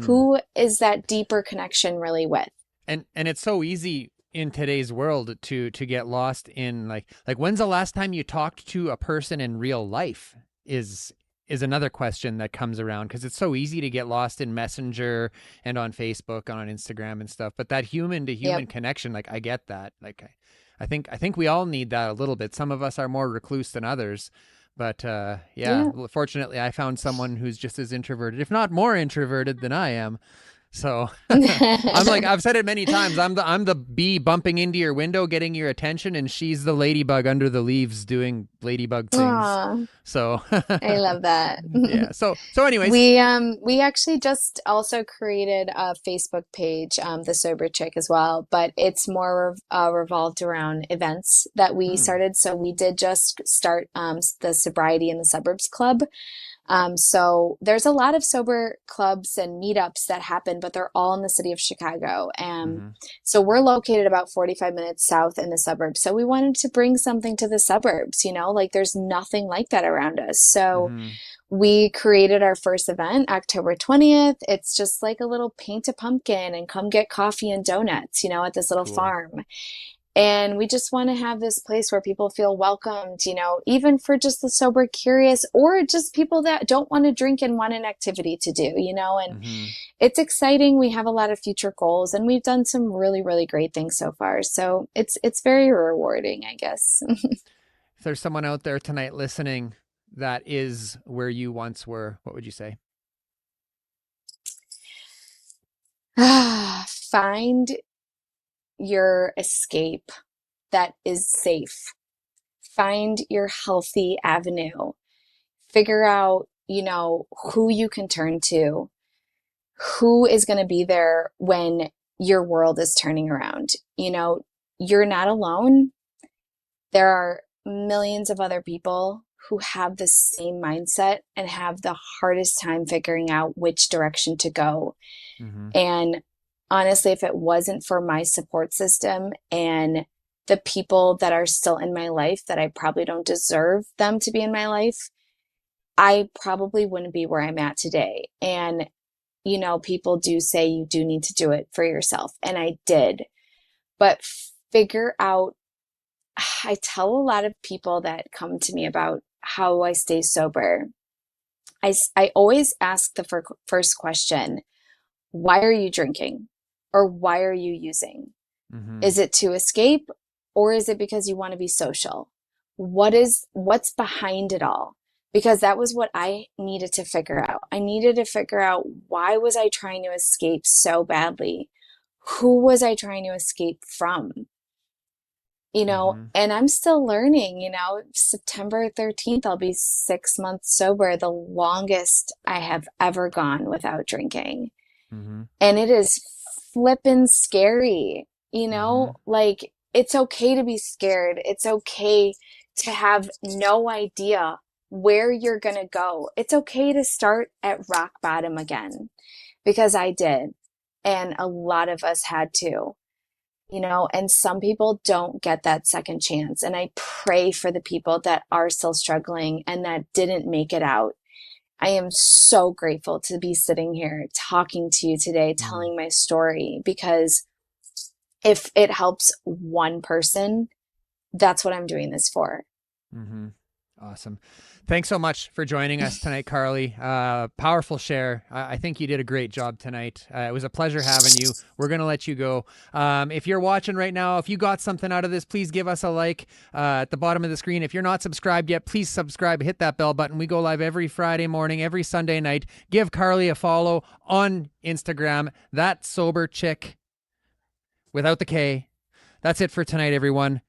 Who is that deeper connection really with? And it's so easy in today's world to get lost in like when's the last time you talked to a person in real life is another question that comes around, because it's so easy to get lost in Messenger and on Facebook and on Instagram and stuff. But that human to human connection, like I get that. Like I think we all need that a little bit. Some of us are more recluse than others. But fortunately, I found someone who's just as introverted, if not more introverted than I am. So I'm like, I've said it many times. I'm the bee bumping into your window, getting your attention, and she's the ladybug under the leaves doing ladybug things. Aww, so I love that. Yeah. So anyways, we actually just also created a Facebook page, the Sober Chick as well, but it's more revolved around events that we started. So we did just start the Sobriety in the Suburbs Club. So there's a lot of sober clubs and meetups that happen, but they're all in the city of Chicago. So we're located about 45 minutes south in the suburbs. So we wanted to bring something to the suburbs, like there's nothing like that around us. So we created our first event, October 20th. It's just like a little paint a pumpkin and come get coffee and donuts, at this little farm. And we just want to have this place where people feel welcomed, even for just the sober curious or just people that don't want to drink and want an activity to do, and it's exciting. We have a lot of future goals and we've done some really, really great things so far. So it's very rewarding, I guess. If there's someone out there tonight listening that is where you once were, what would you say? Find your escape that is safe. Find your healthy avenue. Figure out, who you can turn to, who is going to be there when your world is turning around. You're not alone. There are millions of other people who have the same mindset and have the hardest time figuring out which direction to go. And honestly, if it wasn't for my support system and the people that are still in my life that I probably don't deserve them to be in my life, I probably wouldn't be where I'm at today. And, people do say you do need to do it for yourself. And I did. But figure out, I tell a lot of people that come to me about how I stay sober. I always ask the first question, why are you drinking? Or why are you using? Is it to escape or is it because you want to be social? What's behind it all? Because that was what I needed to figure out. I needed to figure out, why was I trying to escape so badly? Who was I trying to escape from? And I'm still learning, September 13th, I'll be 6 months sober, the longest I have ever gone without drinking. And it is flippin' scary, like it's okay to be scared. It's okay to have no idea where you're going to go. It's okay to start at rock bottom again, because I did. And a lot of us had to, and some people don't get that second chance. And I pray for the people that are still struggling and that didn't make it out. I am so grateful to be sitting here talking to you today, telling my story, because if it helps one person, that's what I'm doing this for. Awesome. Thanks so much for joining us tonight, Carly. Powerful share. I think you did a great job tonight. It was a pleasure having you. We're going to let you go. If you're watching right now, if you got something out of this, please give us a like at the bottom of the screen. If you're not subscribed yet, please subscribe. Hit that bell button. We go live every Friday morning, every Sunday night. Give Carly a follow on Instagram. That Sober Chick without the K. That's it for tonight, everyone.